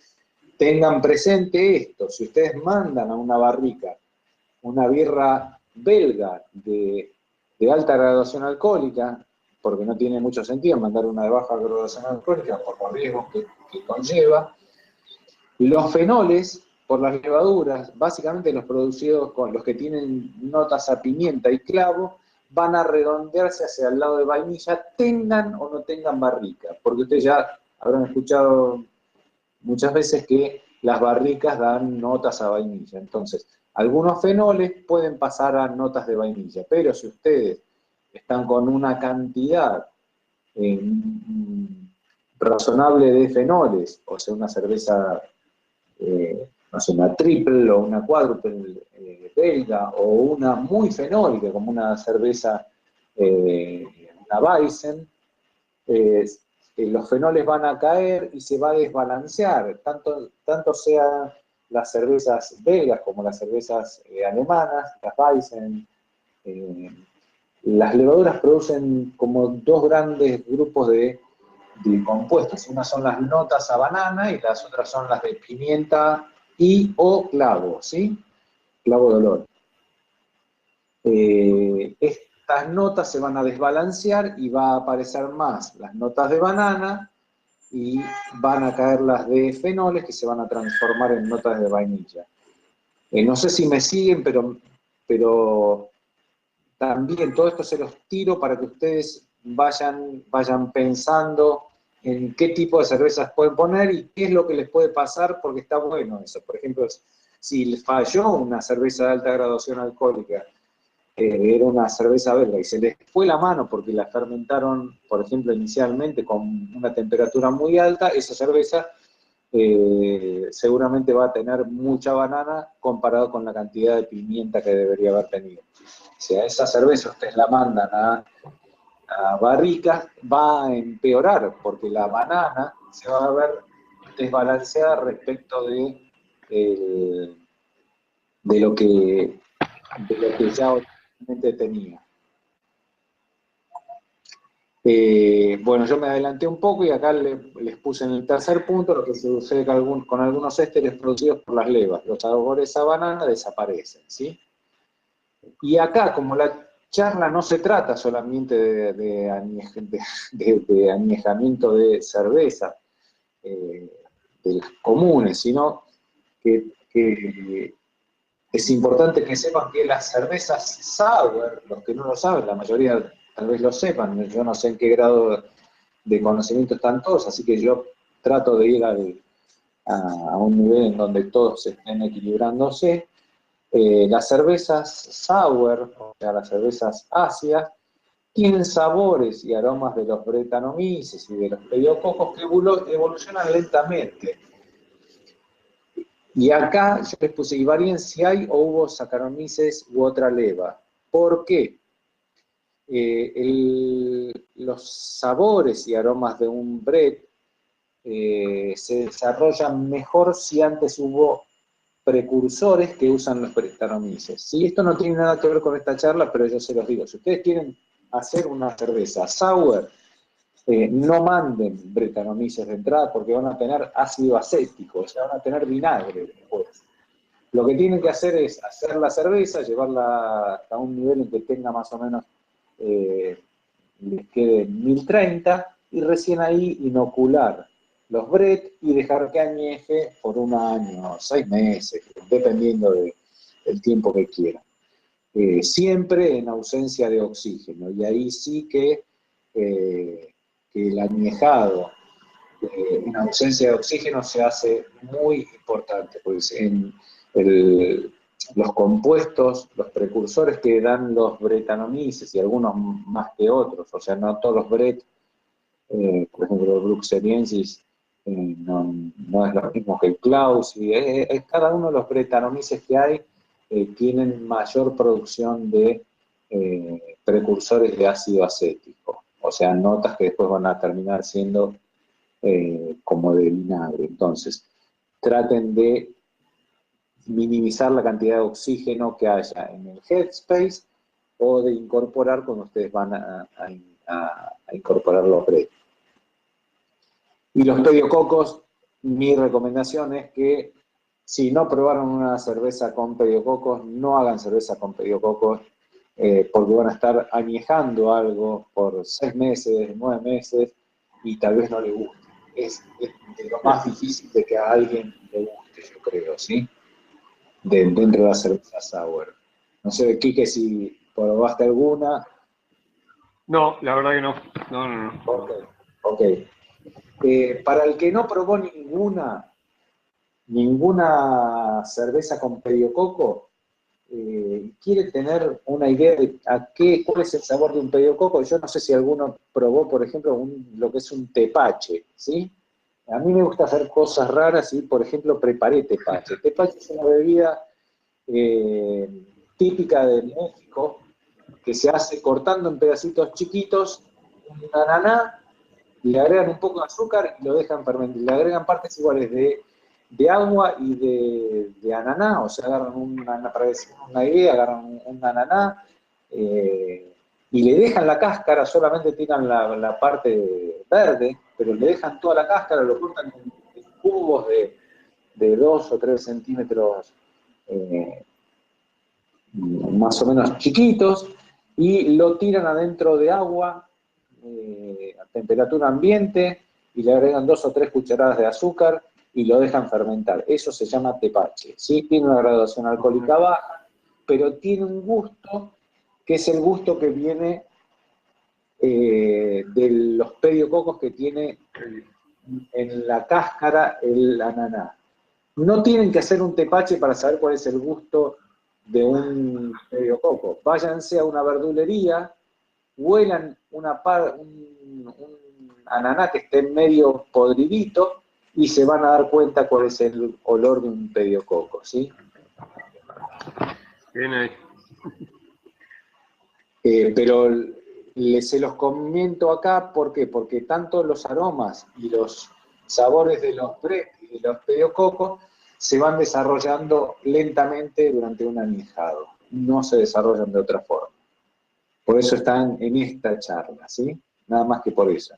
tengan presente esto, si ustedes mandan a una barrica una birra belga de alta graduación alcohólica, porque no tiene mucho sentido mandar una de baja graduación alcohólica por los riesgos que conlleva, los fenoles, por las levaduras, básicamente los producidos con los que tienen notas a pimienta y clavo, van a redondearse hacia el lado de vainilla, tengan o no tengan barrica, porque ustedes ya habrán escuchado muchas veces que las barricas dan notas a vainilla. Entonces, algunos fenoles pueden pasar a notas de vainilla, pero si ustedes están con una cantidad eh, razonable de fenoles, o sea, una cerveza no sé, una triple o una cuádruple belga, o una muy fenólica, como una cerveza, una Weizen, los fenoles van a caer y se va a desbalancear, tanto sean las cervezas belgas como las cervezas alemanas, las Weizen. Las levaduras producen como dos grandes grupos de compuestos. Unas son las notas a banana y las otras son las de pimienta y o clavo, ¿sí? Clavo de olor. Estas notas se van a desbalancear y va a aparecer más las notas de banana y van a caer las de fenoles que se van a transformar en notas de vainilla. No sé si me siguen, pero también todo esto se los tiro para que ustedes vayan pensando en qué tipo de cervezas pueden poner y qué es lo que les puede pasar, porque está bueno eso. Por ejemplo, si les falló una cerveza de alta graduación alcohólica, era una cerveza belga y se les fue la mano porque la fermentaron, por ejemplo, inicialmente con una temperatura muy alta, esa cerveza seguramente va a tener mucha banana comparado con la cantidad de pimienta que debería haber tenido. O sea, esa cerveza ustedes la mandan a barricas, va a empeorar porque la banana se va a ver desbalanceada respecto de lo que ya originalmente tenía. Bueno, yo me adelanté un poco y acá les puse en el tercer punto lo que sucede con algunos ésteres producidos por las levas. Los sabores a banana desaparecen, ¿sí? Y acá, como la charla no se trata solamente de añejamiento de cerveza, de las comunes, sino que es importante que sepan que las cervezas sour, los que no lo saben, la mayoría tal vez lo sepan, yo no sé en qué grado de conocimiento están todos, así que yo trato de ir a un nivel en donde todos estén equilibrándose. Las cervezas sour, o sea, las cervezas ácidas, tienen sabores y aromas de los Brettanomyces y de los pediococos que evolucionan lentamente. Y acá yo les puse, y varían si hay o hubo Saccharomyces u otra leva. ¿Por qué? Los sabores y aromas de un Brett se desarrollan mejor si antes hubo precursores que usan los Brettanomyces. ¿Sí? Esto no tiene nada que ver con esta charla, pero yo se los digo. Si ustedes quieren hacer una cerveza sour, no manden Brettanomyces de entrada porque van a tener ácido acético, o sea, van a tener vinagre después. Lo que tienen que hacer es hacer la cerveza, llevarla hasta un nivel en que tenga más o menos, les quede 1030, y recién ahí inocular los Brett y dejar que añeje por un año, 6 meses, dependiendo del tiempo que quieran. Siempre en ausencia de oxígeno, y ahí sí que el añejado en ausencia de oxígeno se hace muy importante, pues los compuestos, los precursores que dan los Brettanomyces, y algunos más que otros, o sea, no todos los Brett, por ejemplo, el Bruxellensis no es lo mismo que el Klaus, y cada uno de los Brettanomyces que hay tienen mayor producción de precursores de ácido acético, o sea, notas que después van a terminar siendo como de vinagre. Entonces, traten de minimizar la cantidad de oxígeno que haya en el headspace o de incorporar cuando ustedes van a incorporar los Brett. Y los pediococos, mi recomendación es que si no probaron una cerveza con pediococos, no hagan cerveza con pediococos, porque van a estar añejando algo por 6 meses, 9 meses, y tal vez no le guste. Es de lo más difícil de que a alguien le guste, yo creo, ¿sí? Dentro de la cerveza sour. No sé, Quique, si probaste alguna. No, la verdad que no. No. Ok. Para el que no probó ninguna cerveza con pediococo, quiere tener una idea de cuál es el sabor de un pediococo. Yo no sé si alguno probó, por ejemplo, lo que es un tepache, ¿sí? A mí me gusta hacer cosas raras y, por ejemplo, preparé tepache. Tepache es una bebida típica de México que se hace cortando en pedacitos chiquitos un ananá, le agregan un poco de azúcar y lo dejan fermentar. Le agregan partes iguales de agua y de ananá, o sea, agarran para decir una idea, agarran un ananá y le dejan la cáscara, solamente tiran la parte verde, pero le dejan toda la cáscara, lo cortan en cubos de 2 o 3 centímetros más o menos chiquitos, y lo tiran adentro de agua a temperatura ambiente y le agregan 2 o 3 cucharadas de azúcar y lo dejan fermentar. Eso se llama tepache, ¿sí? Tiene una graduación alcohólica baja, pero tiene un gusto que es el gusto que viene de los pediococos que tiene en la cáscara el ananá. No tienen que hacer un tepache para saber cuál es el gusto de un pediococo. Váyanse a una verdulería, huelan un ananá que esté medio podridito y se van a dar cuenta cuál es el olor de un pediococo, ¿sí? Bien ahí. Pero se los comento acá, ¿por qué? Porque tanto los aromas y los sabores de los Brett y de los pediococos se van desarrollando lentamente durante un añejado. No se desarrollan de otra forma. Por eso están en esta charla, ¿sí? Nada más que por eso.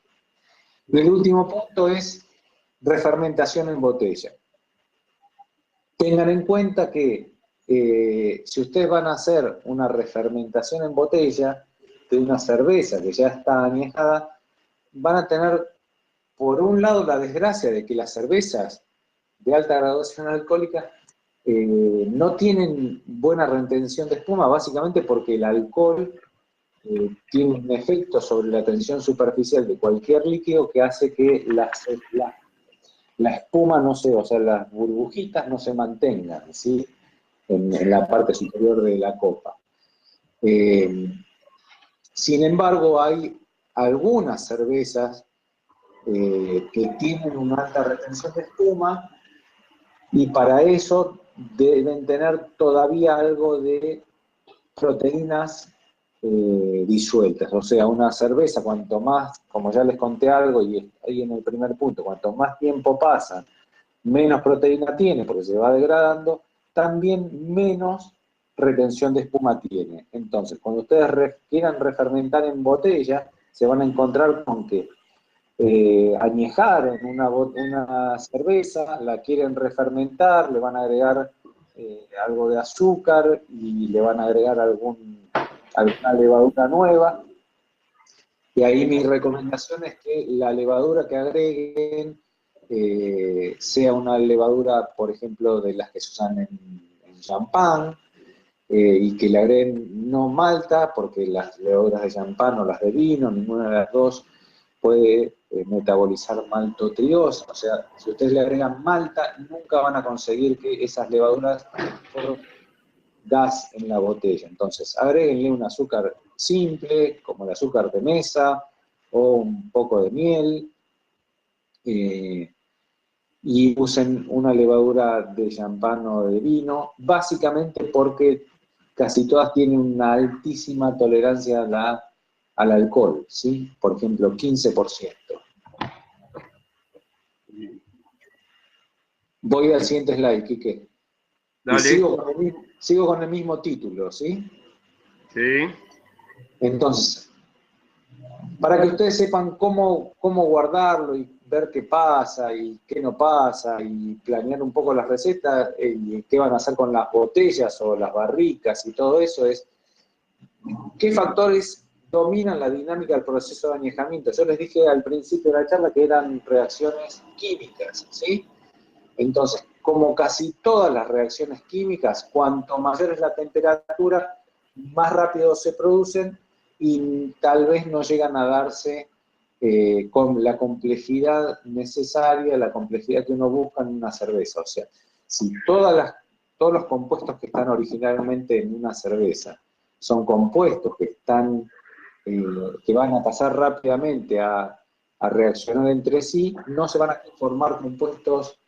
Y el último punto es refermentación en botella. Tengan en cuenta que si ustedes van a hacer una refermentación en botella de una cerveza que ya está añejada, van a tener, por un lado, la desgracia de que las cervezas de alta graduación alcohólica no tienen buena retención de espuma, básicamente porque el alcohol tiene un efecto sobre la tensión superficial de cualquier líquido que hace que la espuma no se, o sea, las burbujitas no se mantengan, ¿sí? En la parte superior de la copa. Sin embargo, hay algunas cervezas que tienen una alta retención de espuma y para eso deben tener todavía algo de proteínas disueltas. O sea, una cerveza, cuanto más, como ya les conté algo y ahí en el primer punto, cuanto más tiempo pasa, menos proteína tiene porque se va degradando, también menos retención de espuma tiene. Entonces, cuando ustedes quieran refermentar en botella, se van a encontrar con que añejaron una cerveza, la quieren refermentar, le van a agregar algo de azúcar y le van a agregar alguna levadura nueva. Y ahí mi recomendación es que la levadura que agreguen sea una levadura, por ejemplo, de las que se usan en champán, y que le agreguen no malta, porque las levaduras de champán o las de vino, ninguna de las dos puede metabolizar maltotriose. O sea, si ustedes le agregan malta, nunca van a conseguir que esas levaduras formen gas en la botella. Entonces, agréguenle un azúcar simple, como el azúcar de mesa, o un poco de miel, y usen una levadura de champán o de vino, básicamente porque casi todas tienen una altísima tolerancia al alcohol, ¿sí? Por ejemplo, 15%. Voy al siguiente slide, Quique. Y Dale. sigo con el mismo título, ¿sí? Sí. Entonces, para que ustedes sepan cómo guardarlo y ver qué pasa y qué no pasa y planear un poco las recetas y qué van a hacer con las botellas o las barricas y todo eso, es qué factores dominan la dinámica del proceso de añejamiento. Yo les dije al principio de la charla que eran reacciones químicas, ¿sí? Entonces, como casi todas las reacciones químicas, cuanto mayor es la temperatura, más rápido se producen y tal vez no llegan a darse con la complejidad necesaria, la complejidad que uno busca en una cerveza. O sea, si todos los compuestos que están originalmente en una cerveza son compuestos que van a pasar rápidamente a reaccionar entre sí, no se van a formar compuestos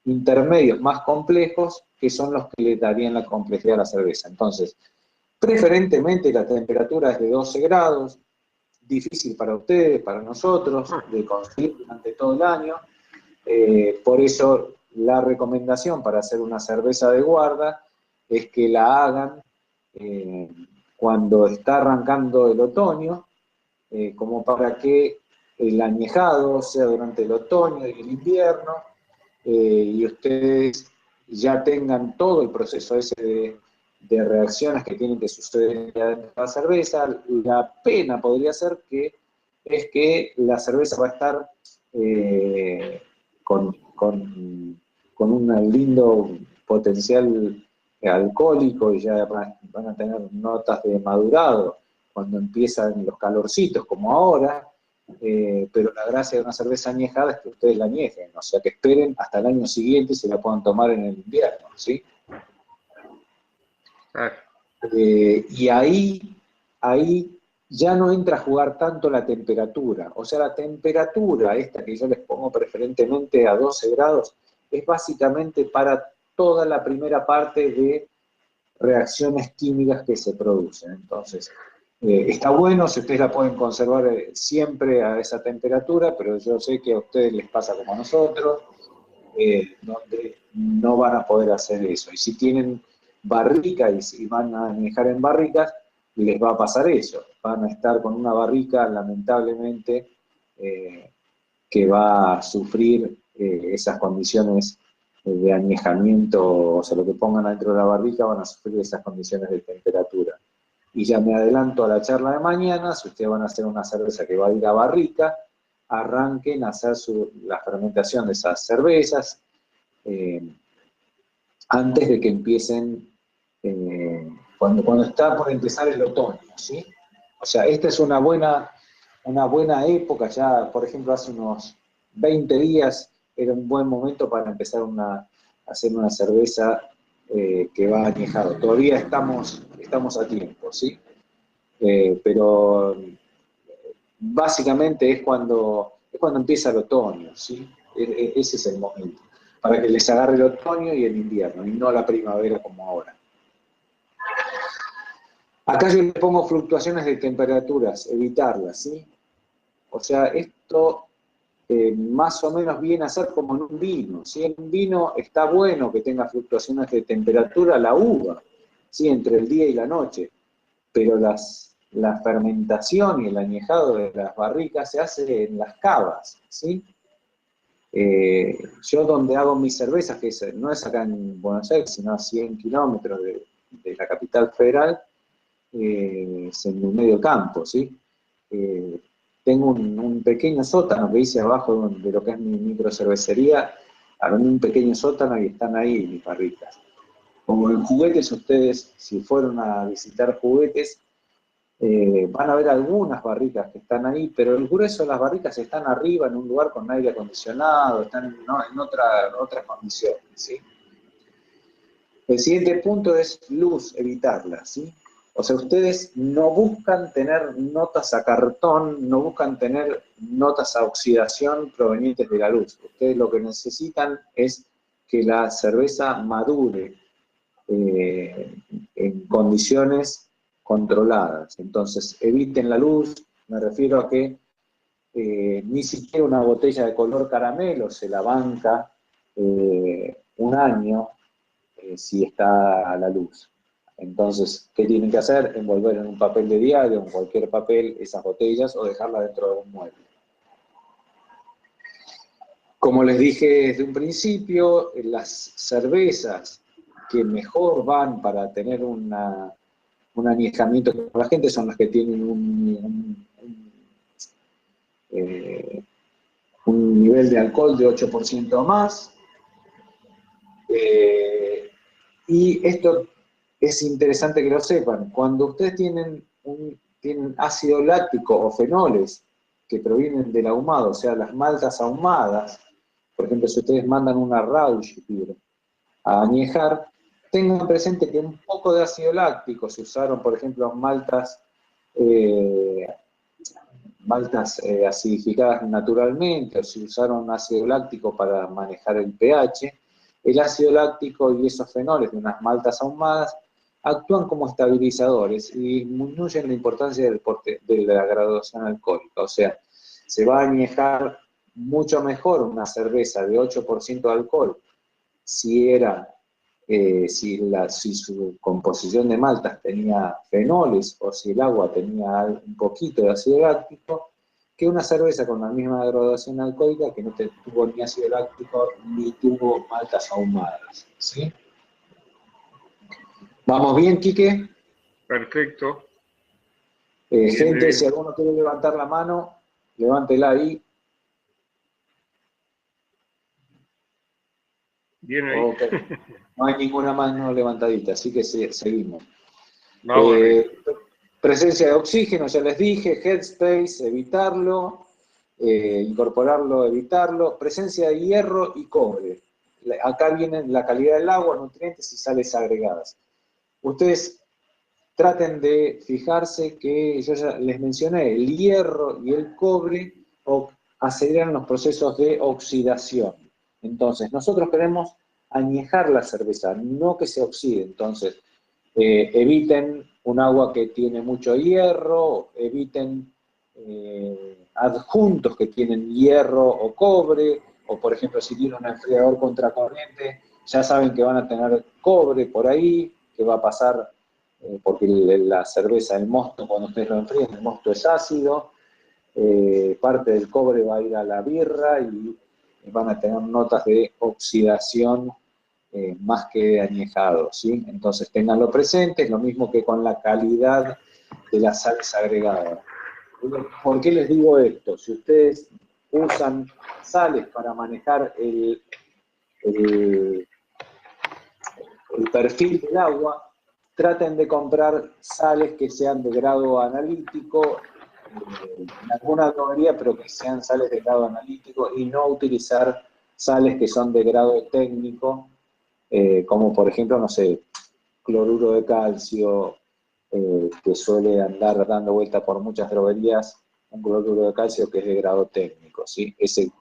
intermedios más complejos que son los que le darían la complejidad a la cerveza. Entonces, preferentemente la temperatura es de 12 grados, difícil para ustedes, para nosotros, de conseguir durante todo el año. Por eso la recomendación para hacer una cerveza de guarda es que la hagan cuando está arrancando el otoño, como para que el añejado sea durante el otoño y el invierno, y ustedes ya tengan todo el proceso ese de reacciones que tienen que suceder dentro de la cerveza. La pena podría ser que la cerveza va a estar con un lindo potencial alcohólico y ya van a tener notas de madurado cuando empiezan los calorcitos, como ahora, pero la gracia de una cerveza añejada es que ustedes la añejen, o sea, que esperen hasta el año siguiente y se la puedan tomar en el invierno, ¿sí? Y ahí ya no entra a jugar tanto la temperatura, o sea, la temperatura esta que yo les pongo preferentemente a 12 grados, es básicamente para toda la primera parte de reacciones químicas que se producen. Entonces, está bueno si ustedes la pueden conservar siempre a esa temperatura, pero yo sé que a ustedes les pasa como a nosotros, donde no van a poder hacer eso. Y si tienen barrica y si van a añejar en barricas, les va a pasar eso. Van a estar con una barrica, lamentablemente, que va a sufrir esas condiciones de añejamiento, o sea, lo que pongan dentro de la barrica van a sufrir esas condiciones de temperatura. Y ya me adelanto a la charla de mañana, si ustedes van a hacer una cerveza que va a ir a barrica, arranquen a hacer la fermentación de esas cervezas antes de que empiecen, cuando está por empezar el otoño, ¿sí? O sea, esta es una buena época, ya por ejemplo hace unos 20 días era un buen momento para empezar a hacer una cerveza que va añejado. Todavía estamos a tiempo, ¿sí? Pero básicamente es cuando empieza el otoño, ¿sí? Ese es el momento, para que les agarre el otoño y el invierno, y no la primavera como ahora. Acá yo le pongo fluctuaciones de temperaturas, evitarlas, ¿sí? O sea, esto más o menos viene a ser como en un vino, ¿sí? En un vino está bueno que tenga fluctuaciones de temperatura la uva, ¿sí? Entre el día y la noche, pero la fermentación y el añejado de las barricas se hace en las cavas, ¿sí? Yo donde hago mis cervezas, que no es acá en Buenos Aires, sino a 100 kilómetros de la capital federal, es en el medio campo, ¿sí? Tengo un pequeño sótano que hice abajo de lo que es mi microcervecería, armé un pequeño sótano y están ahí mis barricas. Como en juguetes, ustedes, si fueron a visitar juguetes, van a ver algunas barricas que están ahí, pero el grueso de las barricas están arriba en un lugar con aire acondicionado, están ¿no? en otras condiciones, ¿sí? El siguiente punto es luz, evitarla, ¿sí? O sea, ustedes no buscan tener notas a cartón, no buscan tener notas a oxidación provenientes de la luz. Ustedes lo que necesitan es que la cerveza madure en condiciones controladas. Entonces, eviten la luz, me refiero a que ni siquiera una botella de color caramelo se la banca un año si está a la luz. Entonces, ¿qué tienen que hacer? Envolver en un papel de diario, en cualquier papel, esas botellas o dejarlas dentro de un mueble. Como les dije desde un principio, las cervezas que mejor van para tener un añejamiento con la gente son las que tienen un nivel de alcohol de 8% o más. Y esto es interesante que lo sepan. Cuando ustedes tienen ácido láctico o fenoles que provienen del ahumado, o sea, las maltas ahumadas, por ejemplo, si ustedes mandan una Rausch a añejar, tengan presente que un poco de ácido láctico, se usaron, por ejemplo, maltas acidificadas naturalmente, o si usaron ácido láctico para manejar el pH, el ácido láctico y esos fenoles de unas maltas ahumadas actúan como estabilizadores y disminuyen la importancia de la graduación alcohólica. O sea, se va a añejar mucho mejor una cerveza de 8% de alcohol si su composición de maltas tenía fenoles o si el agua tenía un poquito de ácido láctico, que una cerveza con la misma graduación alcohólica que no tuvo ni ácido láctico ni tuvo maltas ahumadas, ¿sí? ¿Vamos bien, Quique? Perfecto. Gente, Bien. si alguno quiere levantar la mano, levántela ahí. Bien ahí. Ok. No hay ninguna mano levantadita, así que seguimos. Vamos arriba. Presencia de oxígeno, ya les dije, headspace, evitarlo, incorporarlo, evitarlo. Presencia de hierro y cobre. Acá viene la calidad del agua, nutrientes y sales agregadas. Ustedes traten de fijarse que yo ya les mencioné, el hierro y el cobre aceleran los procesos de oxidación. Entonces, nosotros queremos añejar la cerveza, no que se oxide. Entonces, eviten un agua que tiene mucho hierro, eviten adjuntos que tienen hierro o cobre, o por ejemplo si tienen un enfriador contracorriente, ya saben que van a tener cobre por ahí, que va a pasar, porque la cerveza, el mosto, cuando ustedes lo enfríen, el mosto es ácido, parte del cobre va a ir a la birra y van a tener notas de oxidación más que añejado, ¿sí? Entonces tenganlo presente, es lo mismo que con la calidad de las sales agregadas. ¿Por qué les digo esto? Si ustedes usan sales para manejar el perfil del agua, traten de comprar sales que sean de grado analítico, en alguna droguería, pero que sean sales de grado analítico y no utilizar sales que son de grado técnico, como por ejemplo, no sé, cloruro de calcio, que suele andar dando vuelta por muchas droguerías, un cloruro de calcio que es de grado técnico, ¿sí? Ese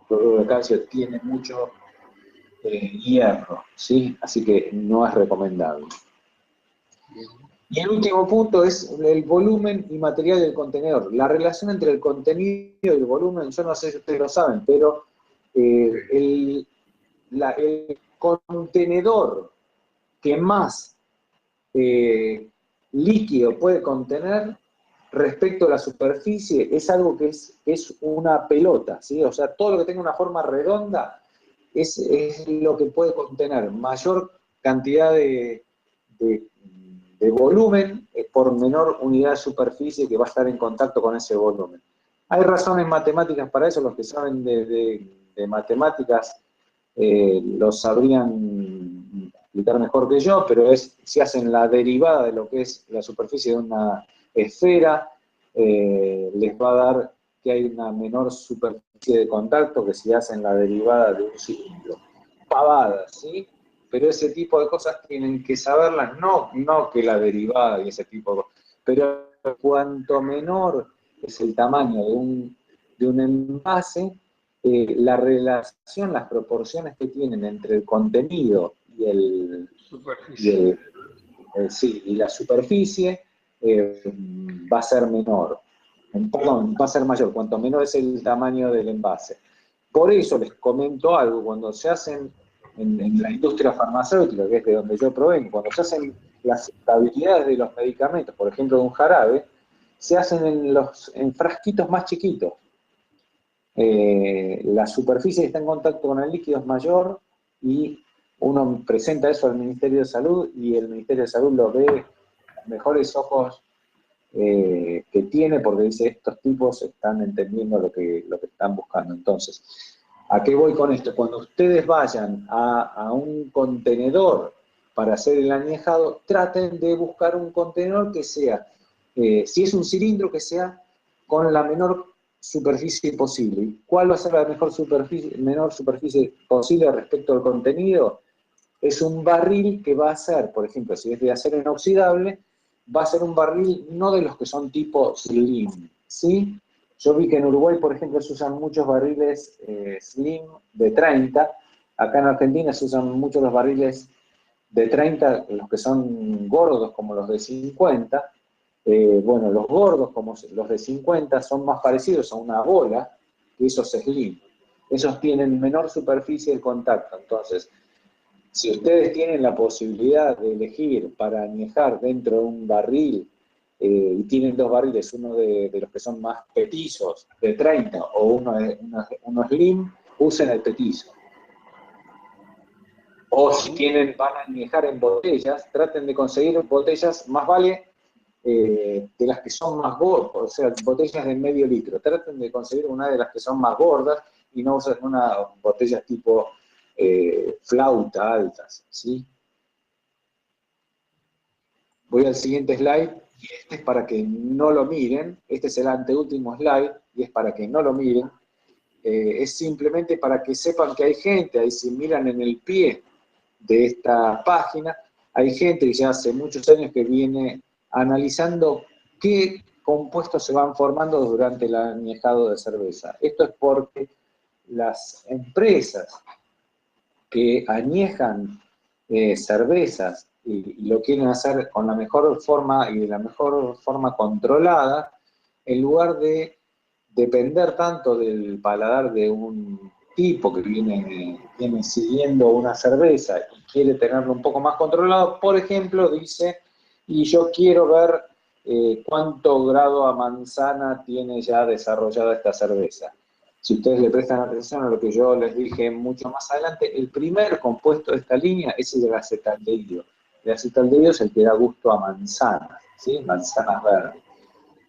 cloruro de calcio tiene mucho hierro, ¿sí? Así que no es recomendable. Y el último punto es el volumen y material del contenedor. La relación entre el contenido y el volumen, yo no sé si ustedes lo saben, pero el contenedor que más líquido puede contener respecto a la superficie es algo que es una pelota, ¿sí? O sea, todo lo que tenga una forma redonda es lo que puede contener mayor cantidad de volumen por menor unidad de superficie que va a estar en contacto con ese volumen. Hay razones matemáticas para eso, los que saben de matemáticas lo sabrían explicar mejor que yo, pero si hacen la derivada de lo que es la superficie de una esfera, les va a dar que hay una menor superficie de contacto que si hacen la derivada de un cilindro. Pavadas, ¿sí? Pero ese tipo de cosas tienen que saberlas, no que la derivada y ese tipo de cosas, pero cuanto menor es el tamaño de un envase, la relación, las proporciones que tienen entre el contenido Superficie. y la superficie va a ser menor. Perdón, va a ser mayor, cuanto menor es el tamaño del envase. Por eso les comento algo, cuando se hacen en la industria farmacéutica, que es de donde yo provengo, cuando se hacen las estabilidades de los medicamentos, por ejemplo de un jarabe, se hacen en frasquitos más chiquitos. La superficie que está en contacto con el líquido es mayor y uno presenta eso al Ministerio de Salud y el Ministerio de Salud lo ve con los mejores ojos que tiene, porque dice, estos tipos están entendiendo lo que están buscando. Entonces, ¿a qué voy con esto? Cuando ustedes vayan a un contenedor para hacer el añejado, traten de buscar un contenedor que sea, si es un cilindro, que sea con la menor superficie posible. ¿Cuál va a ser la menor superficie posible respecto al contenido? Es un barril que va a ser, por ejemplo, si es de acero inoxidable, va a ser un barril no de los que son tipo slim, ¿sí? Yo vi que en Uruguay, por ejemplo, se usan muchos barriles slim de 30, acá en Argentina se usan muchos los barriles de 30, los que son gordos como los de 50. Bueno, los gordos como los de 50 son más parecidos a una bola que esos slim. Esos tienen menor superficie de contacto, entonces si ustedes tienen la posibilidad de elegir para añejar dentro de un barril y tienen dos barriles, uno de los que son más petizos, de 30, o uno slim, usen el petizo. O si van a añejar en botellas, traten de conseguir botellas, más vale de las que son más gordas, o sea, botellas de medio litro. Traten de conseguir una de las que son más gordas y no usen unas botellas tipo flauta altas, ¿sí? Voy al siguiente slide, y este es para que no lo miren, este es el anteúltimo slide, y es para que no lo miren, es simplemente para que sepan que hay gente, ahí si miran en el pie de esta página, hay gente que ya hace muchos años que viene analizando qué compuestos se van formando durante el añejado de cerveza. Esto es porque las empresas que añejan cervezas y lo quieren hacer con la mejor forma y de la mejor forma controlada, en lugar de depender tanto del paladar de un tipo que viene siguiendo una cerveza y quiere tenerlo un poco más controlado, por ejemplo, dice, y yo quiero ver cuánto grado a manzana tiene ya desarrollada esta cerveza. Si ustedes le prestan atención a lo que yo les dije mucho más adelante, el primer compuesto de esta línea es el acetaldehído. El acetaldehído es el que da gusto a manzanas, ¿sí? Manzanas verdes.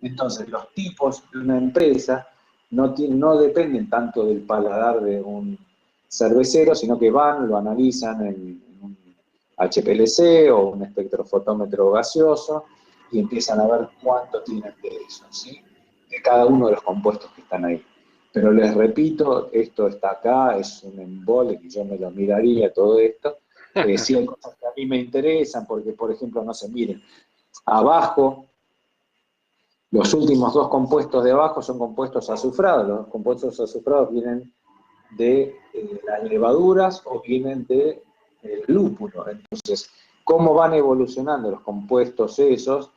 Entonces, los tipos de una empresa no dependen tanto del paladar de un cervecero, sino que lo analizan en un HPLC o un espectrofotómetro gaseoso y empiezan a ver cuánto tienen de eso, ¿sí? De cada uno de los compuestos que están ahí. Pero les repito, esto está acá, es un embole que yo me lo miraría todo esto. Sí hay cosas que a mí me interesan, porque, por ejemplo, no se miren, Abajo, los últimos dos compuestos de abajo son compuestos azufrados. Los compuestos azufrados vienen de las levaduras o vienen del lúpulo. Entonces, cómo van evolucionando los compuestos esos,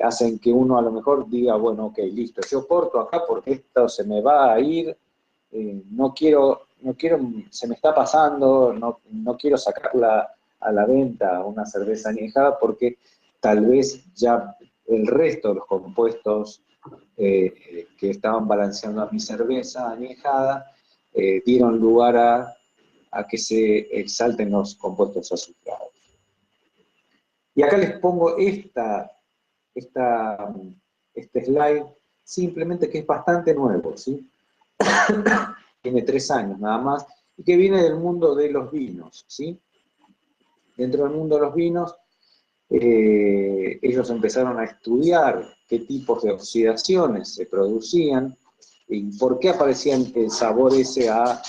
hacen que uno a lo mejor diga, bueno, ok, listo, yo corto acá porque esto se me va a ir, no quiero, se me está pasando, no quiero sacarla a la venta una cerveza añejada porque tal vez ya el resto de los compuestos que estaban balanceando a mi cerveza añejada dieron lugar a que se exalten los compuestos azufrados. Y acá les pongo este slide, simplemente que es bastante nuevo, ¿sí? Tiene 3 años nada más, y que viene del mundo de los vinos, ¿sí? Dentro del mundo de los vinos, ellos empezaron a estudiar qué tipos de oxidaciones se producían y por qué aparecía el sabor ese a,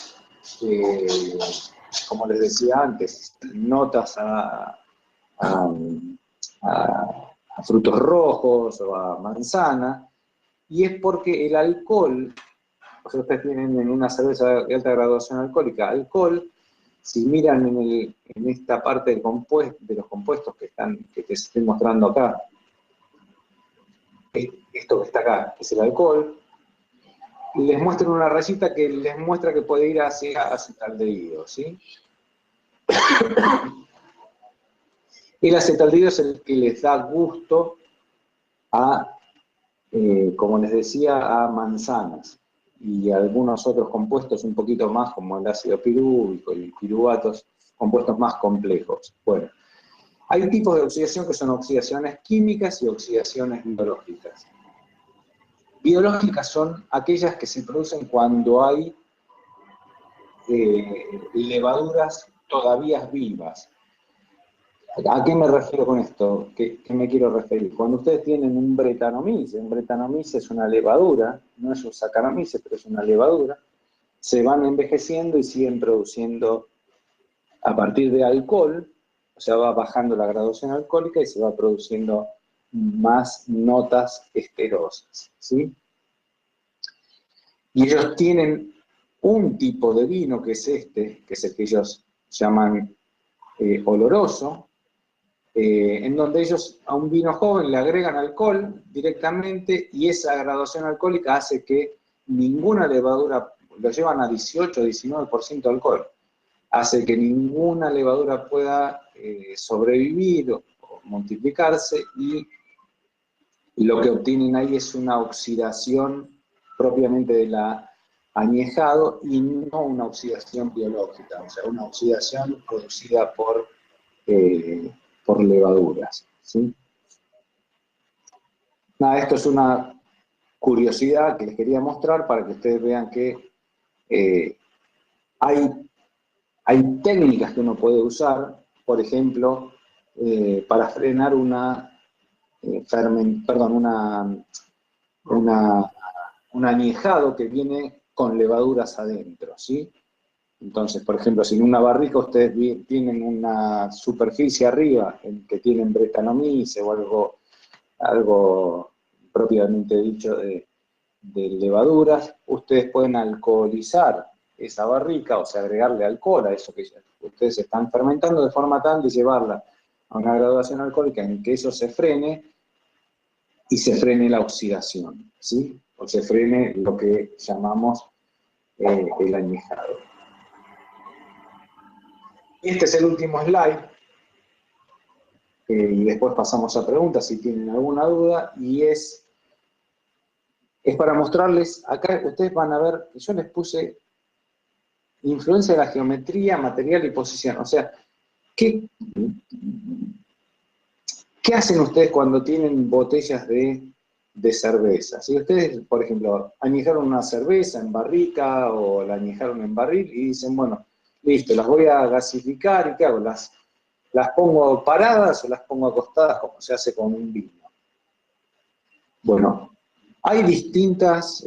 como les decía antes, notas a frutos rojos o a manzana, y es porque el alcohol, o sea, ustedes tienen en una cerveza de alta graduación alcohólica, alcohol, si miran en esta parte de los compuestos que te estoy mostrando acá, esto que está acá, que es el alcohol, les muestro una rayita que les muestra que puede ir hacia acetaldehído, ¿sí? El acetaldehído es el que les da gusto a, como les decía, a manzanas y algunos otros compuestos un poquito más, como el ácido pirúvico y piruvatos, compuestos más complejos. Bueno, hay tipos de oxidación que son oxidaciones químicas y oxidaciones biológicas. Biológicas son aquellas que se producen cuando hay levaduras todavía vivas. ¿A qué me refiero con esto? ¿Qué me quiero referir? Cuando ustedes tienen un Brettanomyces es una levadura, no es un Saccharomyces, pero es una levadura, se van envejeciendo y siguen produciendo a partir de alcohol, o sea, va bajando la graduación alcohólica y se va produciendo más notas esterosas, ¿sí? Y ellos tienen un tipo de vino que es este, que es el que ellos llaman oloroso, en donde ellos a un vino joven le agregan alcohol directamente y esa graduación alcohólica hace que ninguna levadura, lo llevan a 18-19% de alcohol, hace que ninguna levadura pueda sobrevivir o multiplicarse y lo que obtienen ahí es una oxidación propiamente del añejado y no una oxidación biológica, o sea, una oxidación producida por levaduras, ¿sí? Nada, esto es una curiosidad que les quería mostrar para que ustedes vean que hay técnicas que uno puede usar, por ejemplo, para frenar un añejado que viene con levaduras adentro, ¿sí? Entonces, por ejemplo, si en una barrica ustedes tienen una superficie arriba en que tienen Brettanomyces o algo propiamente dicho de levaduras, ustedes pueden alcoholizar esa barrica, o sea, agregarle alcohol a eso que ustedes están fermentando de forma tal de llevarla a una graduación alcohólica en que eso se frene y se frene la oxidación, ¿sí? O se frene lo que llamamos el añejado. Este es el último slide, y después pasamos a preguntas si tienen alguna duda, y es para mostrarles, acá ustedes van a ver, yo les puse influencia de la geometría, material y posición, o sea, ¿qué hacen ustedes cuando tienen botellas de cerveza? Si ustedes, por ejemplo, añejaron una cerveza en barrica o la añejaron en barril y dicen, bueno, listo, las voy a gasificar, ¿y qué hago? ¿Las pongo paradas o las pongo acostadas como se hace con un vino? Bueno, hay distintas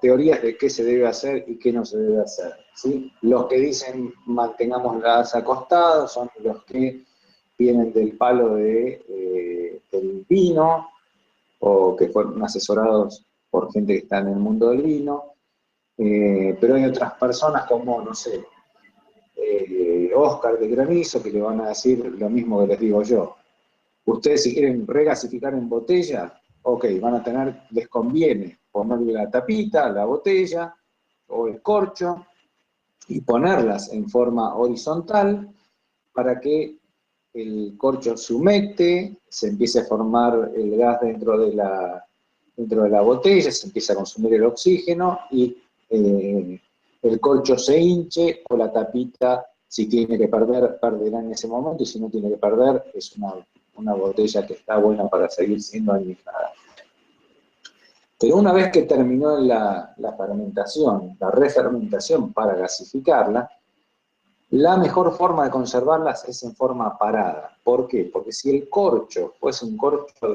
teorías de qué se debe hacer y qué no se debe hacer, ¿sí? Los que dicen mantengámoslas acostadas son los que vienen del palo del vino, o que fueron asesorados por gente que está en el mundo del vino, pero hay otras personas como, no sé, Oscar de Granizo, que le van a decir lo mismo que les digo yo. Ustedes si quieren regasificar en botella, ok, les conviene ponerle la tapita a la botella o el corcho y ponerlas en forma horizontal para que el corcho se humecte, se empiece a formar el gas dentro de la botella, se empieza a consumir el oxígeno y el corcho se hinche o la tapita, si tiene que perder, perderá en ese momento, y si no tiene que perder, es una botella que está buena para seguir siendo añejada. Pero una vez que terminó la fermentación, la refermentación para gasificarla, la mejor forma de conservarlas es en forma parada. ¿Por qué? Porque si el corcho fuese un corcho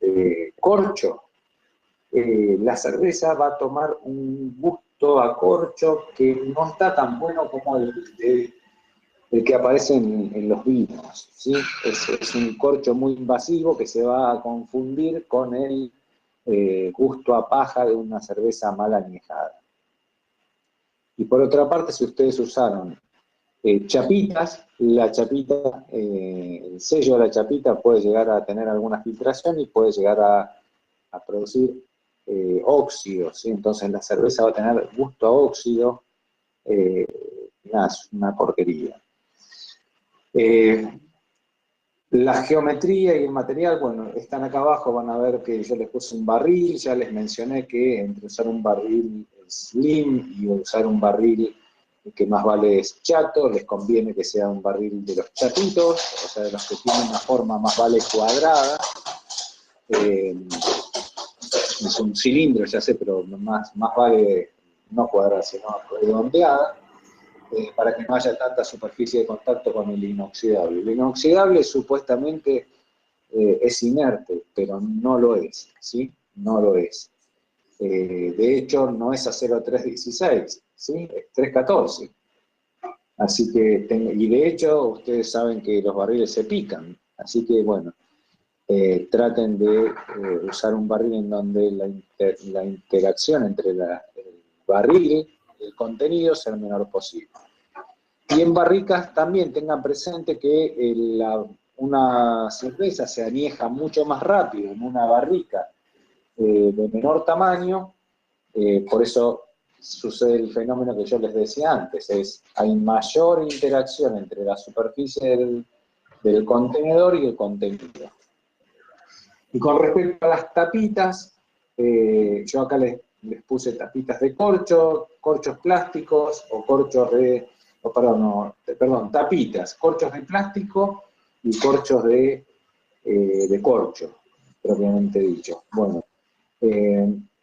de corcho, la cerveza va a tomar un gusto a corcho que no está tan bueno como el que aparece en los vinos, ¿sí? Es un corcho muy invasivo que se va a confundir con el gusto a paja de una cerveza mal añejada. Y por otra parte, si ustedes usaron chapitas, la chapita, el sello de la chapita puede llegar a tener alguna filtración y puede llegar a producir óxidos, ¿sí? Entonces la cerveza va a tener gusto a óxido, es una porquería. La geometría y el material, bueno, están acá abajo, van a ver que yo les puse un barril, ya les mencioné que entre usar un barril slim y usar un barril que más vale es chato, les conviene que sea un barril de los chatitos, o sea, de los que tienen una forma más vale cuadrada. Es un cilindro, ya sé, pero más vale no cuadrada, sino redondeada. Para que no haya tanta superficie de contacto con el inoxidable. El inoxidable supuestamente es inerte, pero no lo es, ¿sí? No lo es. De hecho, no es acero 316, ¿sí? Es 314. Así que, y de hecho, ustedes saben que los barriles se pican, así que, bueno, traten de usar un barril en donde la interacción entre el barril y el contenido sea el menor posible. Y en barricas también tengan presente que una cerveza se añeja mucho más rápido en una barrica de menor tamaño, por eso sucede el fenómeno que yo les decía antes, hay mayor interacción entre la superficie del contenedor y el contenido. Y con respecto a las tapitas, yo acá les puse tapitas de corcho, corchos plásticos o corchos tapitas, corchos de plástico y corchos de corcho, propiamente dicho. Bueno,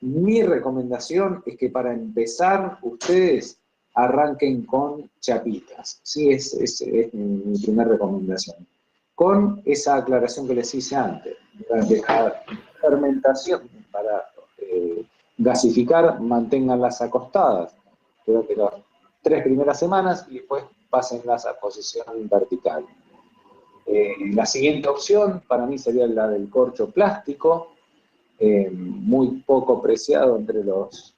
mi recomendación es que para empezar ustedes arranquen con chapitas, ¿sí? Es mi primera recomendación. Con esa aclaración que les hice antes, durante la fermentación para gasificar, manténganlas acostadas, creo que las 3 primeras semanas y después pásenlas a posición vertical. La siguiente opción para mí sería la del corcho plástico, muy poco preciado entre los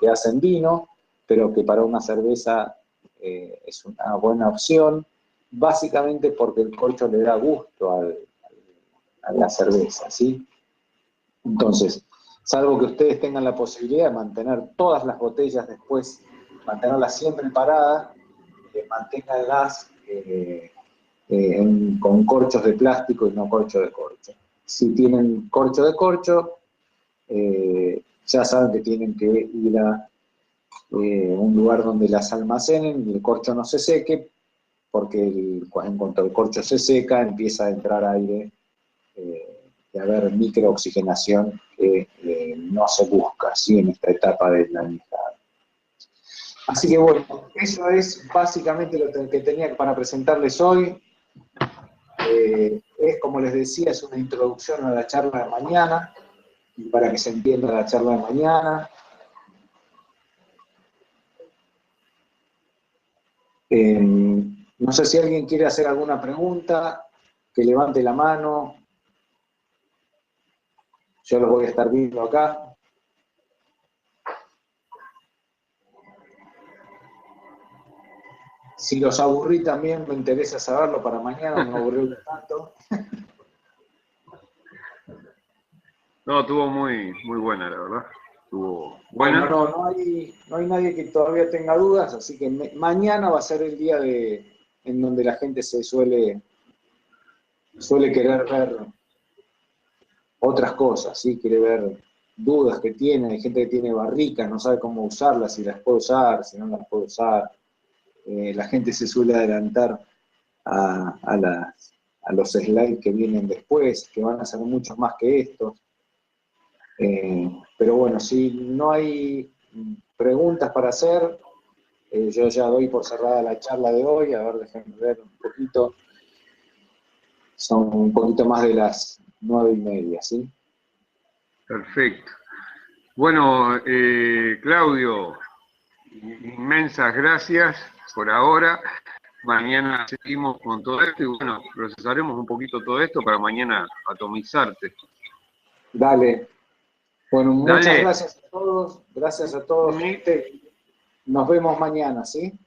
que hacen vino, pero que para una cerveza es una buena opción, básicamente porque el corcho le da gusto a la cerveza, ¿sí? Entonces, salvo que ustedes tengan la posibilidad de mantener todas las botellas después, mantenerlas siempre paradas, manténganlas con corchos de plástico y no corcho de corcho. Si tienen corcho de corcho, ya saben que tienen que ir a un lugar donde las almacenen y el corcho no se seque, porque en cuanto el corcho se seca, empieza a entrar aire y a haber microoxigenación que no se busca, ¿sí? En esta etapa de la añejada. Así que bueno, eso es básicamente lo que tenía para presentarles hoy. Es, como les decía, es una introducción a la charla de mañana, y para que se entienda la charla de mañana. No sé si alguien quiere hacer alguna pregunta. que levante la mano. Yo lo voy a estar viendo acá. Si los aburrí también me interesa saberlo para mañana, no aburrirlos tanto. No, estuvo muy buena, la verdad. Estuvo buena. Bueno, no hay nadie que todavía tenga dudas, así que mañana va a ser el día en donde la gente se suele querer ver otras cosas, ¿sí? Quiere ver dudas que tiene, hay gente que tiene barricas, no sabe cómo usarlas, si las puede usar, si no las puede usar. La gente se suele adelantar a los slides que vienen después, que van a ser muchos más que estos. Pero bueno, si no hay preguntas para hacer, yo ya doy por cerrada la charla de hoy. A ver, déjenme ver un poquito. Son un poquito más de las 9:30, ¿sí? Perfecto. Bueno, Claudio, inmensas gracias por ahora. Mañana seguimos con todo esto y bueno, procesaremos un poquito todo esto para mañana atomizarte. Dale. Bueno, muchas Dale. gracias a todos. Gracias a todos, gente. Nos vemos mañana, ¿sí?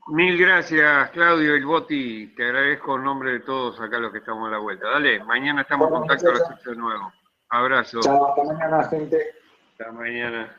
Mil gracias, Claudio El Boti. Te agradezco en nombre de todos acá los que estamos a la vuelta. Dale, mañana estamos en contacto a las 8 de nuevo. Abrazo. Chao, hasta mañana, gente. Hasta mañana.